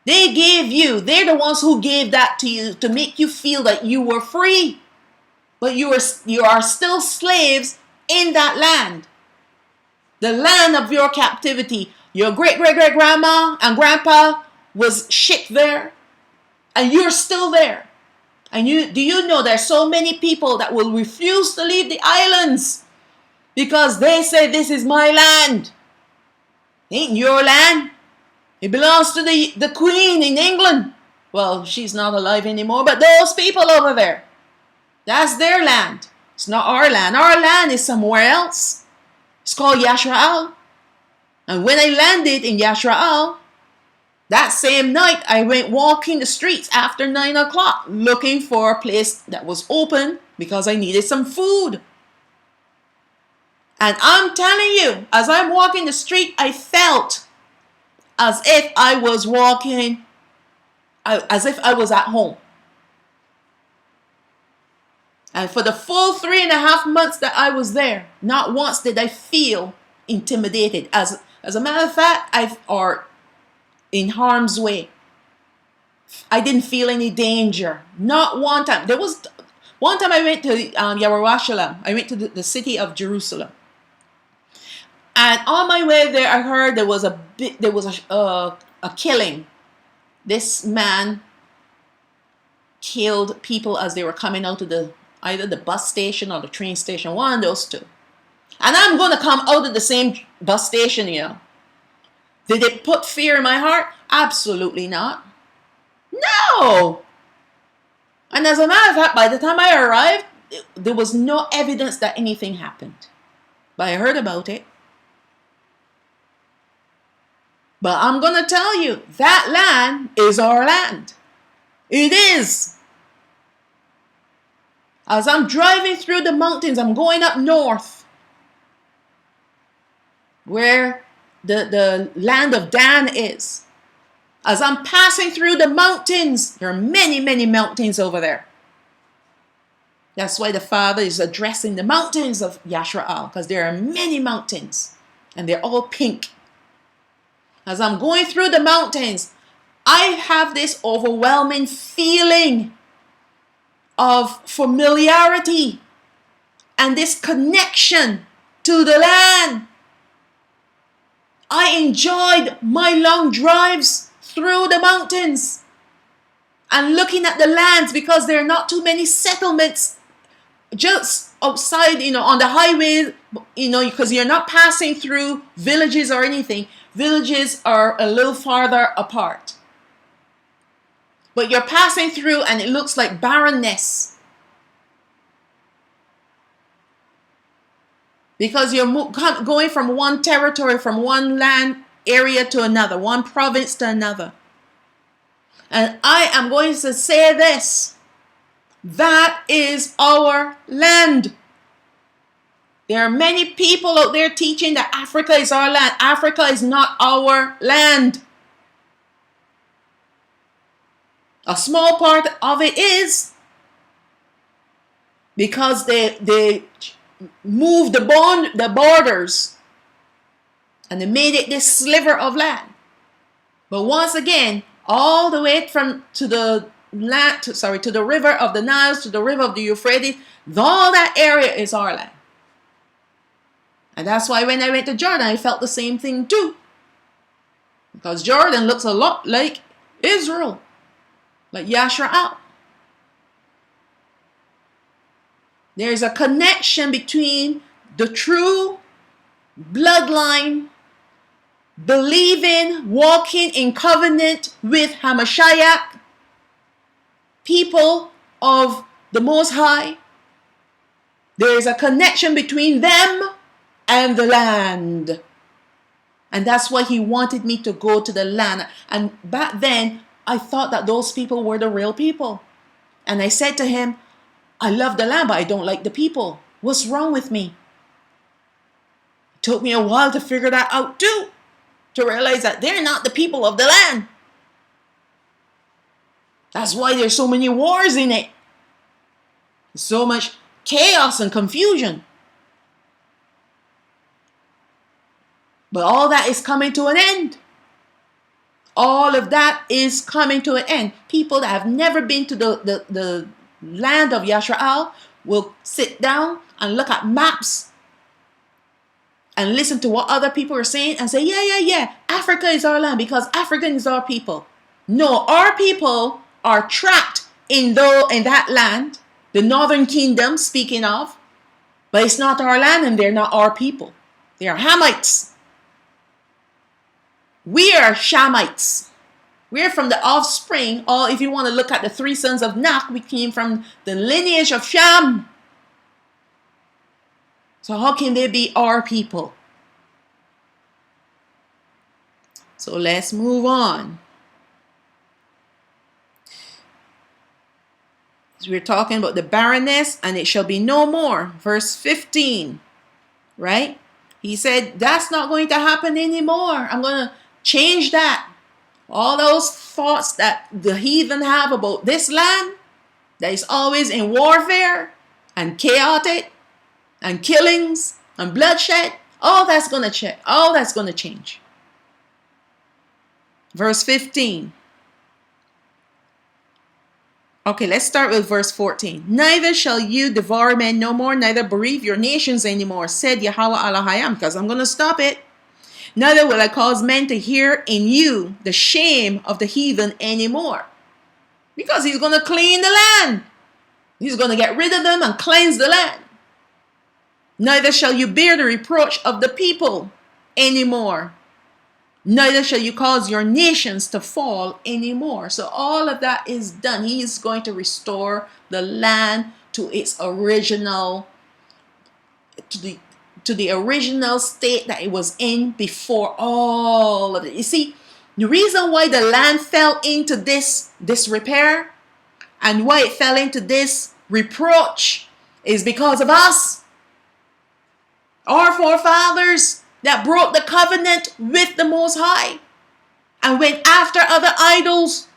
They're the ones who gave that to you to make you feel that you were free. But you are still slaves in that land. The land of your captivity. Your great-great-great-grandma and grandpa was shipped there. And you're still there. And do you know there's so many people that will refuse to leave the islands because they say, this is my land. It ain't your land. It belongs to the Queen in England. Well, she's not alive anymore, but those people over there, that's their land. It's not our land. Our land is somewhere else. It's called Yasaraal. And when I landed in Yasaraal, That same night, I went walking the streets after 9 o'clock looking for a place that was open because I needed some food. And I'm telling you, as I'm walking the street, I felt as if I was walking, as if I was at home. And for the full 3.5 months that I was there, not once did I feel intimidated. As a matter of fact, or in harm's way. I didn't feel any danger. Not one time. There was one time I went to Yasaraal. I went to the city of Jerusalem. And on my way there, I heard there was a killing. This man killed people as they were coming out of either the bus station or the train station, one of those two. And I'm going to come out of the same bus station, you know. Did it put fear in my heart? Absolutely not. No. And as a matter of fact, by the time I arrived, there was no evidence that anything happened. But I heard about it. But I'm going to tell you, that land is our land. It is. As I'm driving through the mountains, I'm going up north, where the land of Dan is. As I'm passing through the mountains, there are many, many mountains over there. That's why the Father is addressing the mountains of Yasaraal, because there are many mountains, and they're all pink. As I'm going through the mountains, I have this overwhelming feeling of familiarity and this connection to the land. I enjoyed my long drives through the mountains and looking at the lands, because there are not too many settlements just outside, on the highway, because you're not passing through villages or anything. Villages are a little farther apart. But you're passing through and it looks like barrenness. Because you're going from one territory, from one land area to another, one province to another. And I am going to say this. That is our land. There are many people out there teaching that Africa is our land. Africa is not our land. A small part of it is, because they moved the borders and they made it this sliver of land. But once again, all the way to the river of the Nile, to the river of the Euphrates, all that area is our land. And that's why when I went to Jordan, I felt the same thing too. Because Jordan looks a lot like Israel. Like Yasaraal. There is a connection between the true bloodline, believing, walking in covenant with HaMashayach, people of the Most High. There is a connection between them and the land. And that's why he wanted me to go to the land. And back then, I thought that those people were the real people. And I said to him, I love the land, but I don't like the people. What's wrong with me? It took me a while to figure that out too. To realize that they're not the people of the land. That's why there's so many wars in it. So much chaos and confusion. But all that is coming to an end. All of that is coming to an end. People that have never been to the land of Yasaraal will sit down and look at maps and listen to what other people are saying and say, yeah, Africa is our land because African is our people. No, our people are trapped in that land, the northern kingdom speaking of, but it's not our land and they're not our people. They are Hamites. We are Shamites. We're from the offspring, or if you want to look at the three sons of Nach, we came from the lineage of Sham. So how can they be our people? So let's move on. We're talking about the barrenness, and it shall be no more. Verse 15, right? He said, that's not going to happen anymore. I'm going to change that. All those thoughts that the heathen have about this land, that is always in warfare and chaotic and killings and bloodshed, all that's going to change. All that's going to change. Verse 15. Okay, let's start with verse 14. Neither shall you devour men no more, neither bereave your nations anymore, said Yahweh Elohim, because I'm going to stop it. Neither will I cause men to hear in you the shame of the heathen anymore. Because he's going to clean the land. He's going to get rid of them and cleanse the land. Neither shall you bear the reproach of the people anymore. Neither shall you cause your nations to fall anymore. So all of that is done. He is going to restore the land to its original, to the original state that it was in before all of it. You see, the reason why the land fell into this disrepair and why it fell into this reproach is because of us. Our forefathers that broke the covenant with the Most High and went after other idols,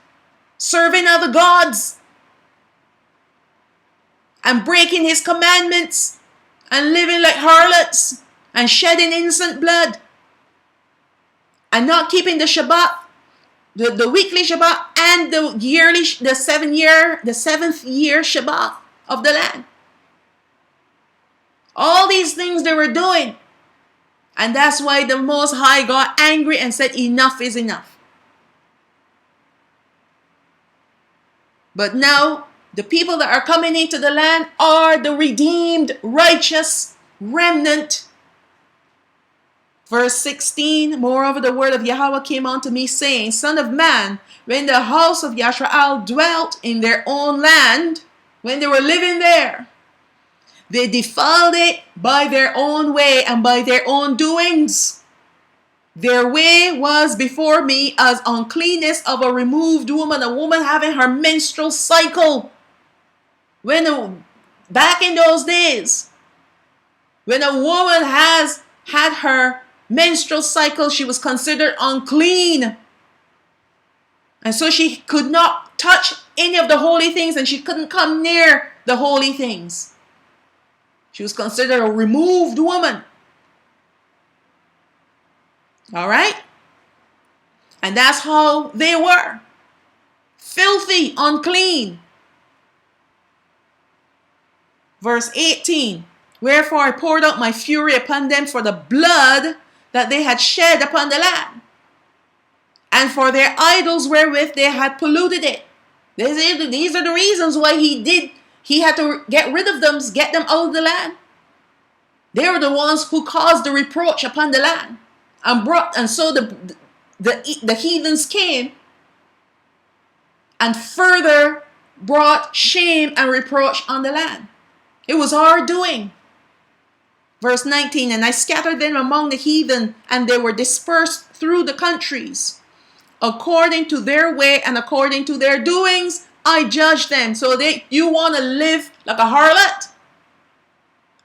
serving other gods, and breaking his commandments, and living like harlots, and shedding innocent blood, and not keeping the Shabbat, the weekly Shabbat, and the seventh year Shabbat of the land. All these things they were doing. And that's why the Most High got angry and said, enough is enough. But now, the people that are coming into the land are the redeemed, righteous remnant. Verse 16, moreover, the word of Yahweh came unto me, saying, Son of man, when the house of Yasaraal dwelt in their own land, when they were living there, they defiled it by their own way and by their own doings. Their way was before me as uncleanness of a removed woman, a woman having her menstrual cycle. Back in those days, when a woman has had her menstrual cycle, she was considered unclean. And so she could not touch any of the holy things, and she couldn't come near the holy things. She was considered a removed woman. All right? And that's how they were. Filthy, unclean. Verse 18. Wherefore I poured out my fury upon them for the blood that they had shed upon the land, and for their idols wherewith they had polluted it. These are the reasons why he had to get rid of them, get them out of the land. They were the ones who caused the reproach upon the land, and so the heathens came and further brought shame and reproach on the land. It was our doing. Verse 19, and I scattered them among the heathen, and they were dispersed through the countries. According to their way and according to their doings, I judge them. So you want to live like a harlot?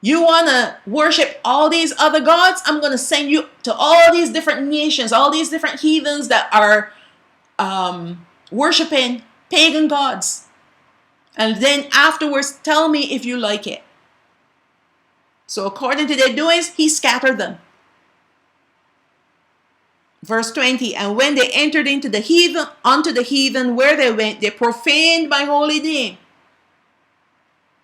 You want to worship all these other gods? I'm going to send you to all these different nations, all these different heathens that are worshiping pagan gods. And then afterwards, tell me if you like it. So according to their doings, he scattered them. Verse 20, and when they entered into the heathen, unto the heathen where they went, they profaned my holy name.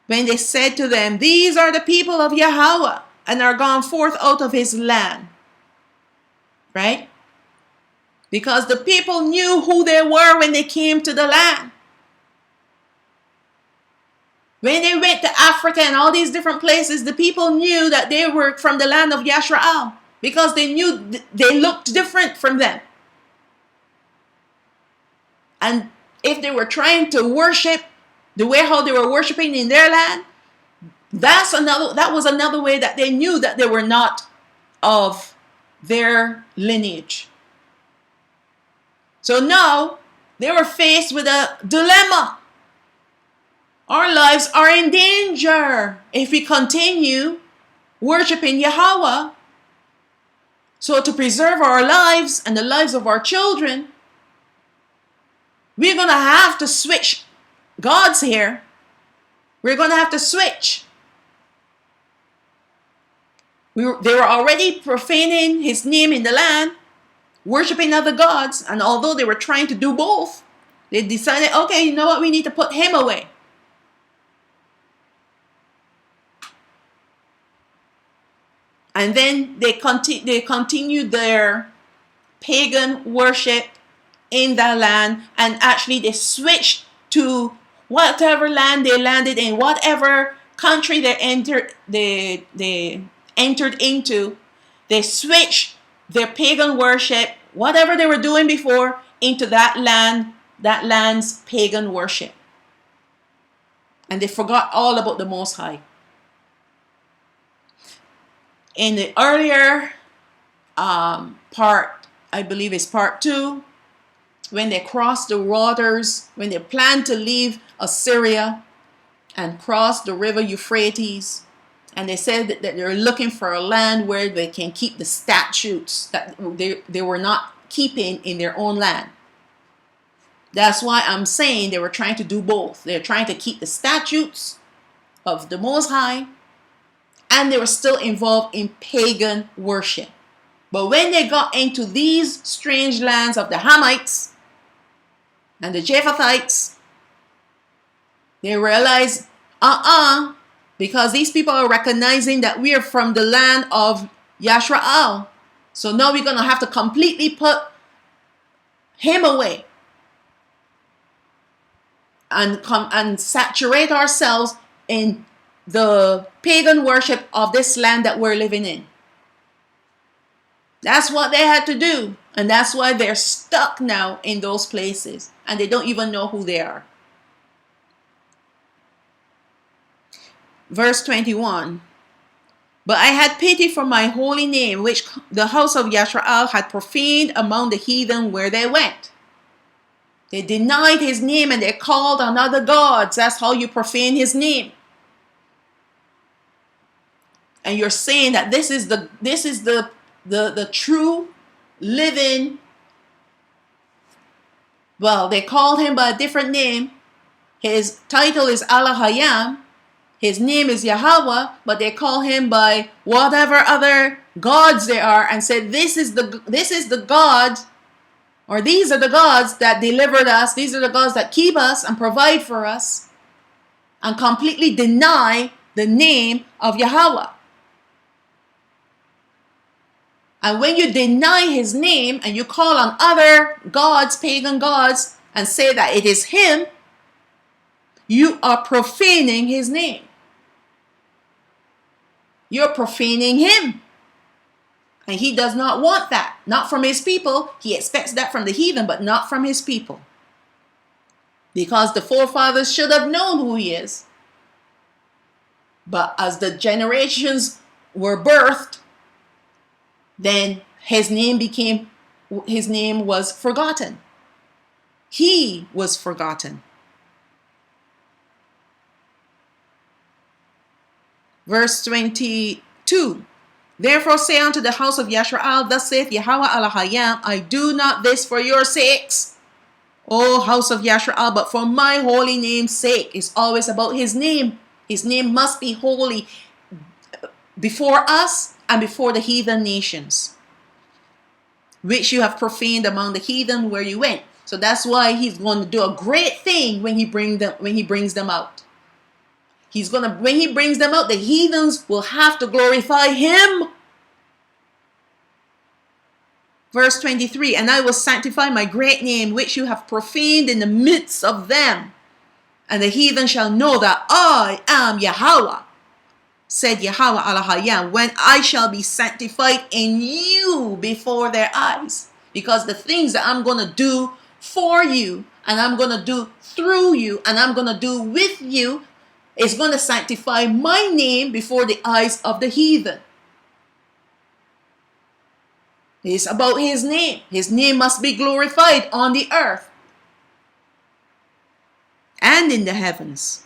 When they said to them, these are the people of Yahweh, and are gone forth out of his land. Right? Because the people knew who they were when they came to the land. When they went to Africa and all these different places, the people knew that they were from the land of Yasaraal, because they knew they looked different from them. And if they were trying to worship the way how they were worshiping in their land, that was another way that they knew that they were not of their lineage. So now they were faced with a dilemma. Our lives are in danger if we continue worshiping Yahweh. So to preserve our lives and the lives of our children, we're going to have to switch gods here. We're going to have to switch. They were already profaning his name in the land, worshiping other gods. And although they were trying to do both, they decided, okay, you know what? We need to put him away. And then they continued their pagan worship in that land, and actually they switched to whatever land they landed in, whatever country they entered into. They switched their pagan worship, whatever they were doing before, into that land's pagan worship. And they forgot all about the Most High. In the earlier part, I believe it's part 2, when they crossed the waters, when they planned to leave Assyria and cross the river Euphrates, and they said that they're looking for a land where they can keep the statutes that they were not keeping in their own land. That's why I'm saying they were trying to do both. They're trying to keep the statutes of the Most High, and they were still involved in pagan worship. But when they got into these strange lands of the Hamites and the Japhethites, they realized, because these people are recognizing that we are from the land of Yasaraal. So now we're going to have to completely put him away and saturate ourselves in the pagan worship of this land that we're living in. That's what they had to do. And that's why they're stuck now in those places. And they don't even know who they are. Verse 21. But I had pity for my holy name, which the house of Yasaraal had profaned among the heathen where they went. They denied his name and they called on other gods. That's how you profane his name. And you're saying that this is the true living. Well, they called him by a different name. His title is Elohayam. His name is Yahweh, but they call him by whatever other gods they are, and said this is the God, or these are the gods that delivered us. These are the gods that keep us and provide for us, and completely deny the name of Yahweh. And when you deny his name and you call on other gods, pagan gods, and say that it is him, you are profaning his name. You're profaning him. And he does not want that. Not from his people. He expects that from the heathen, but not from his people. Because the forefathers should have known who he is. But as the generations were birthed, then his name was forgotten. He was forgotten. Verse 22. Therefore say unto the house of Yasaraal, thus saith Yahweh Elohayam, I do not this for your sakes, O house of Yasaraal, but for my holy name's sake. It's always about his name. His name must be holy before us and before the heathen nations, which you have profaned among the heathen where you went. So that's why he's going to do a great thing when he brings them out. When he brings them out, the heathens will have to glorify him. Verse 23, and I will sanctify my great name, which you have profaned in the midst of them. And the heathen shall know that I am Yahweh, said Yahweh Elohayam, when I shall be sanctified in you before their eyes. Because the things that I'm going to do for you, and I'm going to do through you, and I'm going to do with you, is going to sanctify my name before the eyes of the heathen. It's about his name. His name must be glorified on the earth and in the heavens.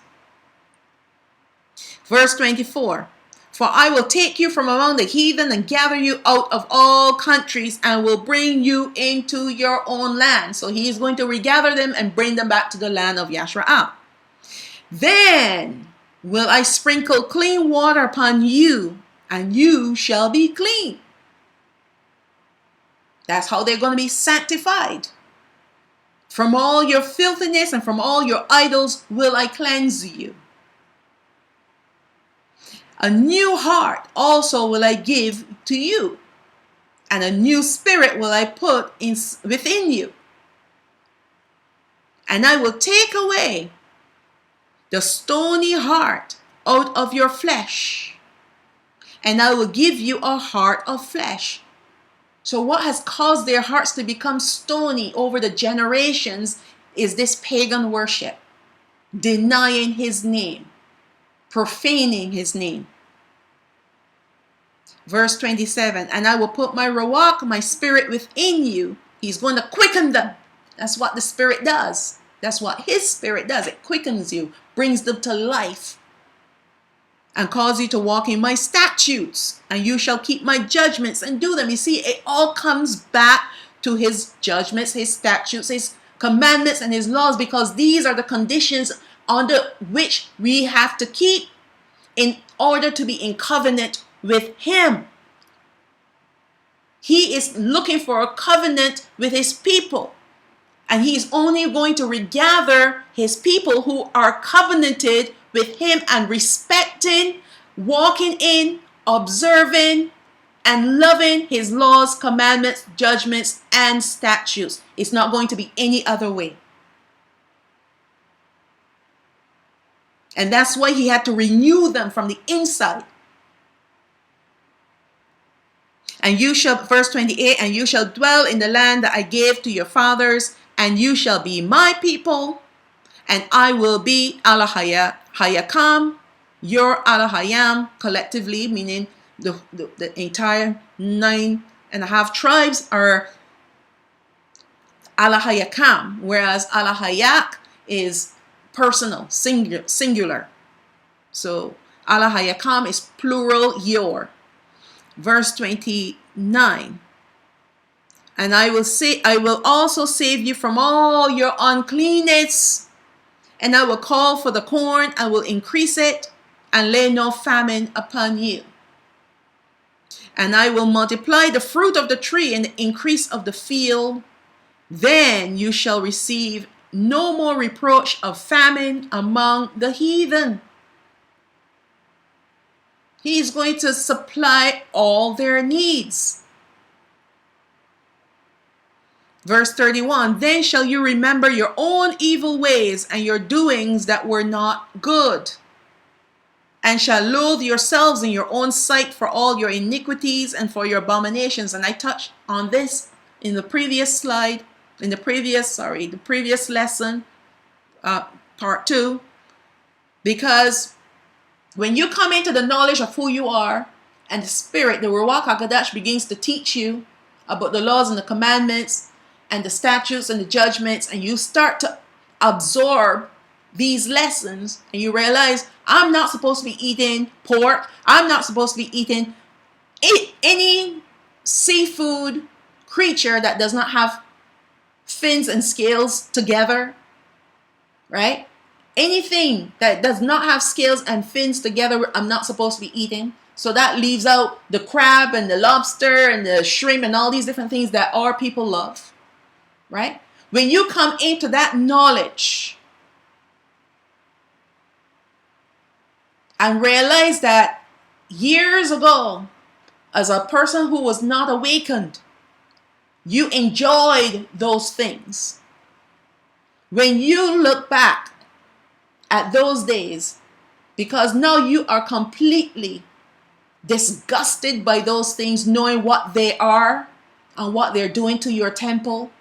Verse 24. For I will take you from among the heathen and gather you out of all countries and will bring you into your own land. So he is going to regather them and bring them back to the land of Yasaraal. Then will I sprinkle clean water upon you, and you shall be clean. That's how they're going to be sanctified. From all your filthiness and from all your idols will I cleanse you. A new heart also will I give to you, and a new spirit will I put within you. And I will take away the stony heart out of your flesh, and I will give you a heart of flesh. So what has caused their hearts to become stony over the generations is this pagan worship, denying his name, profaning his name. Verse 27, and I will put my Ruach, my spirit within you. He's going to quicken them. That's what the spirit does. That's what his spirit does. It quickens you, brings them to life, and cause you to walk in my statutes, and you shall keep my judgments and do them. You see, it all comes back to his judgments, his statutes, his commandments, and his laws, because these are the conditions under which we have to keep in order to be in covenant with him. He is looking for a covenant with his people, and he is only going to regather his people who are covenanted with him and respecting, walking in, observing, and loving his laws, commandments, judgments, and statutes. It's not going to be any other way. And that's why he had to renew them from the inside. And you shall, verse 28, and you shall dwell in the land that I gave to your fathers, and you shall be my people, and I will be Hayakam, your Hayam, collectively, meaning the entire 9.5 tribes are Hayakam, whereas Hayak is personal, singular. So Hayakam is plural, your. Verse 29, and I will also save you from all your uncleanness, and I will call for the corn, I will increase it, and lay no famine upon you. And I will multiply the fruit of the tree and the increase of the field. Then you shall receive no more reproach of famine among the heathen. He is going to supply all their needs. Verse 31, then shall you remember your own evil ways and your doings that were not good, and shall loathe yourselves in your own sight for all your iniquities and for your abominations. And I touched on this in the previous slide, the previous lesson, part 2, because when you come into the knowledge of who you are, and the Spirit, the Ruach HaKodesh, begins to teach you about the laws and the commandments and the statutes and the judgments, and you start to absorb these lessons, and you realize, I'm not supposed to be eating pork. I'm not supposed to be eating any seafood creature that does not have fins and scales together, right? Anything that does not have scales and fins together, I'm not supposed to be eating. So that leaves out the crab and the lobster and the shrimp and all these different things that our people love, right? When you come into that knowledge and realize that years ago, as a person who was not awakened, you enjoyed those things. When you look back at those days, because now you are completely disgusted by those things, knowing what they are and what they're doing to your temple,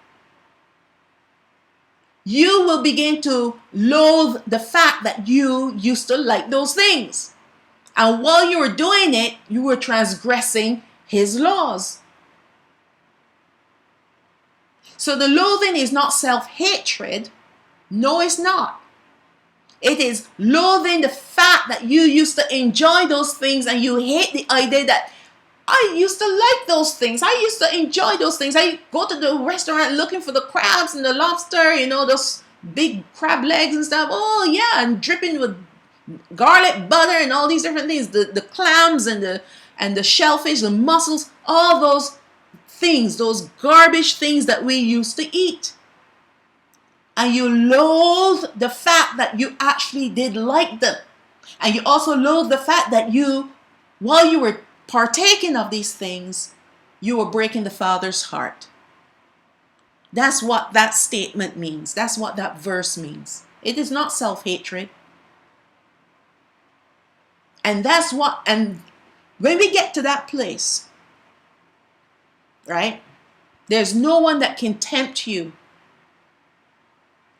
you will begin to loathe the fact that you used to like those things. And while you were doing it, you were transgressing his laws. So the loathing is not self-hatred. No, it's not. It is loathing the fact that you used to enjoy those things and you hate the idea that I used to like those things. I used to enjoy those things. I go to the restaurant looking for the crabs and the lobster, those big crab legs and stuff. Oh yeah, and dripping with garlic butter and all these different things. The clams and the shellfish, the mussels, all those things, those garbage things that we used to eat. And you loathe the fact that you actually did like them. And you also loathe the fact that while you were partaking of these things, you were breaking the Father's heart. That's what that statement means. That's what that verse means. It is not self-hatred. And when we get to that place, right, there's no one that can tempt you,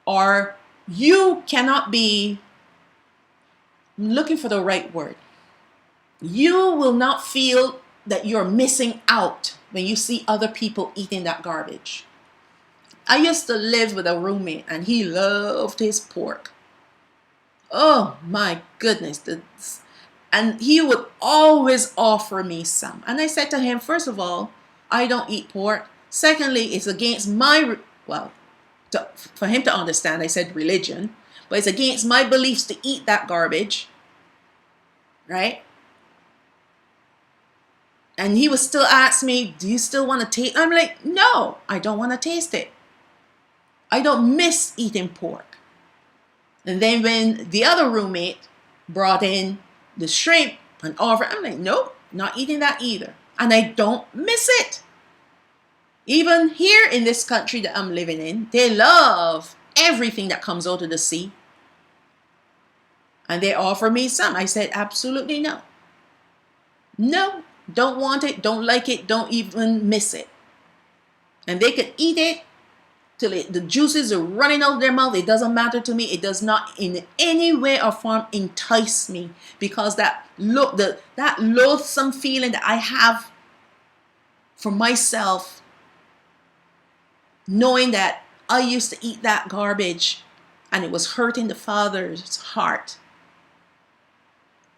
or you cannot be, I'm looking for the right word. You will not feel that you're missing out when you see other people eating that garbage. I used to live with a roommate and he loved his pork. Oh my goodness. And he would always offer me some. And I said to him, first of all, I don't eat pork. Secondly, it's against for him to understand, I said religion, but it's against my beliefs to eat that garbage, right? And he would still ask me, do you still want to taste? I'm like, no, I don't want to taste it. I don't miss eating pork. And then when the other roommate brought in the shrimp and offered, I'm like, nope, not eating that either. And I don't miss it. Even here in this country that I'm living in, they love everything that comes out of the sea. And they offer me some. I said, absolutely no. No, don't want it, don't like it, don't even miss it. And they could eat it till the juices are running out of their mouth. It doesn't matter to me. It does not in any way or form entice me, because that loathsome feeling that I have for myself, knowing that I used to eat that garbage and it was hurting the Father's heart,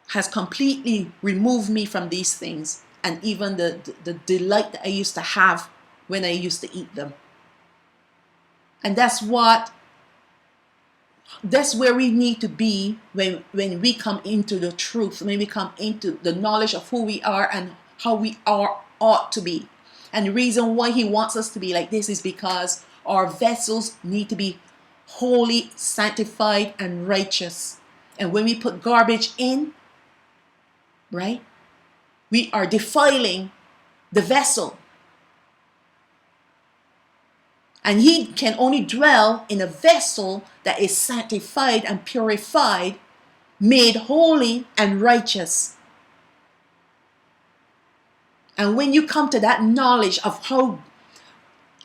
has completely removed me from these things, and even the delight that I used to have when I used to eat them. And that's where we need to be when we come into the truth, when we come into the knowledge of who we are and how we ought to be. And the reason why he wants us to be like this is because our vessels need to be holy, sanctified, and righteous. And when we put garbage in, right, we are defiling the vessel. And he can only dwell in a vessel that is sanctified and purified, made holy and righteous. And when you come to that knowledge of how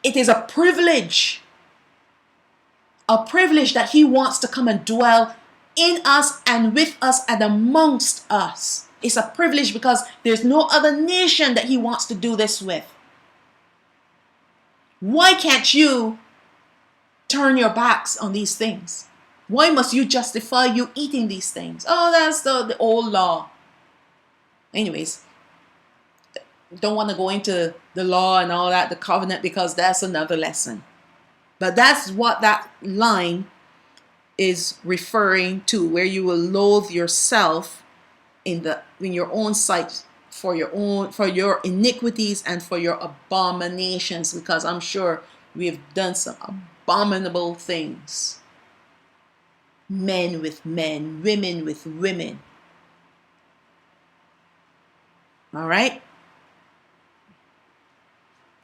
it is a privilege that he wants to come and dwell in us and with us and amongst us. It's a privilege because there's no other nation that he wants to do this with. Why can't you turn your backs on these things? Why must you justify you eating these things? Oh, that's the old law. Anyways, don't want to go into the law and all that, the covenant, because that's another lesson. But that's what that line is referring to, where you will loathe yourself in your own sight for your iniquities and for your abominations, because I'm sure we have done some abominable things. Men with men, women with women. All right?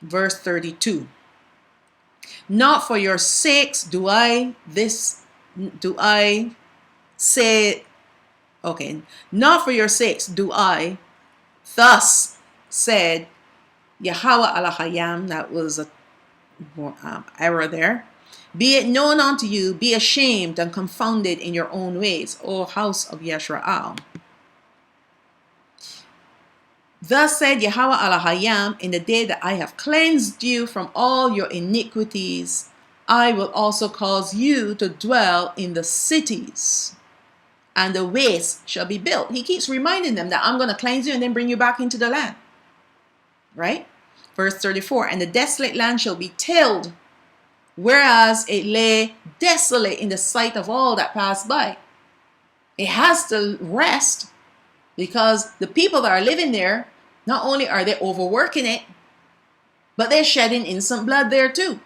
Verse 32. Not for your sakes do I say, okay, not for your sakes do I, thus said Yahweh Alahayam. That was a error there. Be it known unto you, be ashamed and confounded in your own ways, O house of Yasaraal. Thus said Yahweh Alahayam, in the day that I have cleansed you from all your iniquities, I will also cause you to dwell in the cities. and the waste shall be built. He keeps reminding them that I'm going to cleanse you and then bring you back into the land. Right? Verse 34, and the desolate land shall be tilled, whereas it lay desolate in the sight of all that passed by. It has to rest because the people that are living there, not only are they overworking it, but they're shedding innocent blood there too.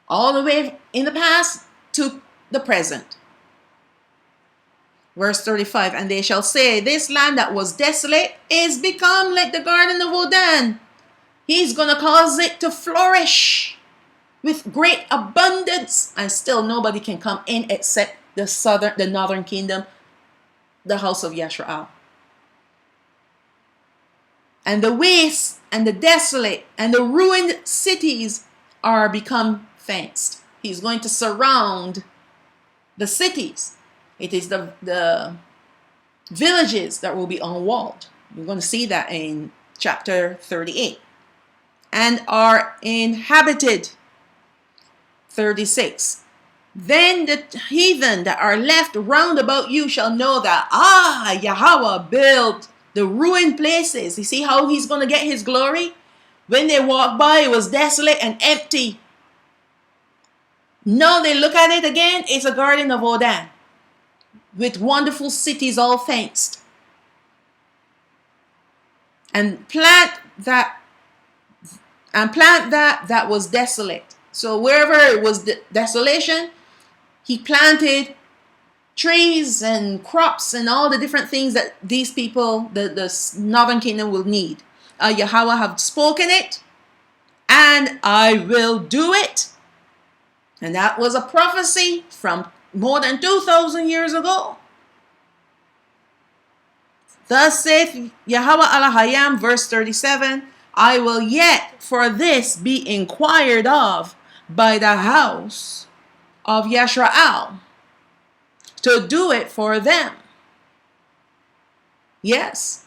All the way in the past to the present. Verse 35, and they shall say, this land that was desolate is become like the garden of Odan. He's going to cause it to flourish with great abundance, and still nobody can come in except the northern kingdom, the house of Yasaraal. And the waste and the desolate and the ruined cities are become fenced. He's going to surround the cities. It is the villages that will be unwalled. You're going to see that in chapter 38. And are inhabited. 36. Then the heathen that are left round about you shall know that, Yahweh built the ruined places. You see how he's going to get his glory? When they walk by, it was desolate and empty. Now they look at it again, it's a garden of Odan, with wonderful cities all fenced. And plant that was desolate. So wherever it was desolation, he planted trees and crops and all the different things that these people, the northern kingdom, will need. Yahweh have spoken it, and I will do it. And that was a prophecy from more than 2,000 years ago. Thus saith Yahweh Elohim, verse 37, I will yet for this be inquired of by the house of Yasaraal, to do it for them. Yes.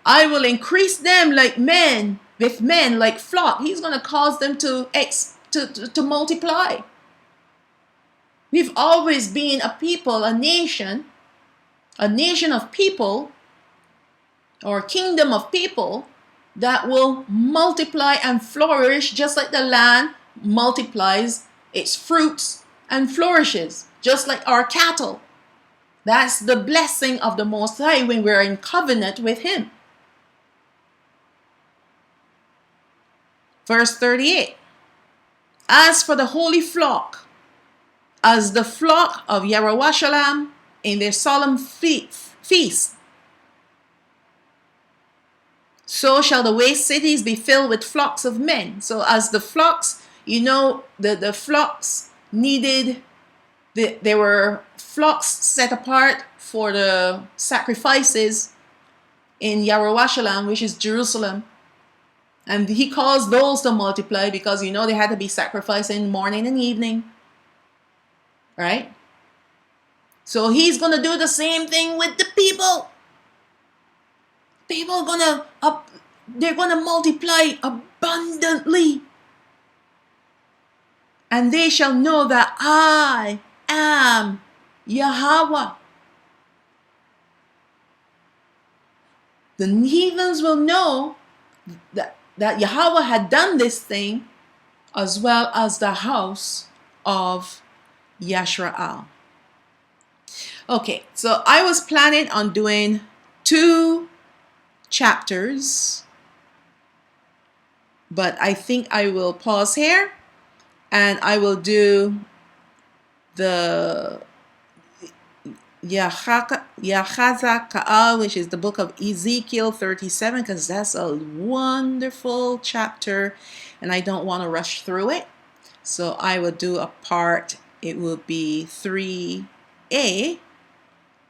I will increase them like men, with men like flock. He's going to cause them to multiply. We've always been a people, a nation of people, or kingdom of people that will multiply and flourish just like the land multiplies its fruits and flourishes, just like our cattle. That's the blessing of the Most High when we're in covenant with Him. Verse 38. As for the holy flock, as the flock of Yerushalayim in their solemn feast, so shall the waste cities be filled with flocks of men. So as the flocks, the flocks needed, there were flocks set apart for the sacrifices in Yerushalayim, which is Jerusalem. And he caused those to multiply because, they had to be sacrificing morning and evening. Right? So he's going to do the same thing with the people. People are they're going to multiply abundantly. And they shall know that I am Yahweh. The heathens will know that Yahweh had done this thing, as well as the house of Yasaraal. Okay, so I was planning on doing 2 chapters, but I think I will pause here and I will do the Yachazaka'al, which is the book of Ezekiel 37, because that's a wonderful chapter and I don't want to rush through it. So I will do a part, it will be 3a.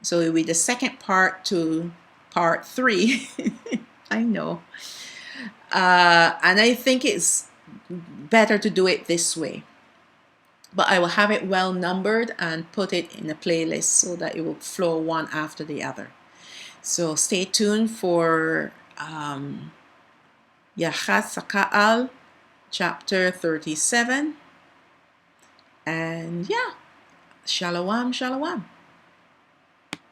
So it will be the second part to part 3. I know. And I think it's better to do it this way. But I will have it well numbered and put it in a playlist so that it will flow one after the other. So stay tuned for Yachazaka'al chapter 37. And yeah, Shalawam, shalawam.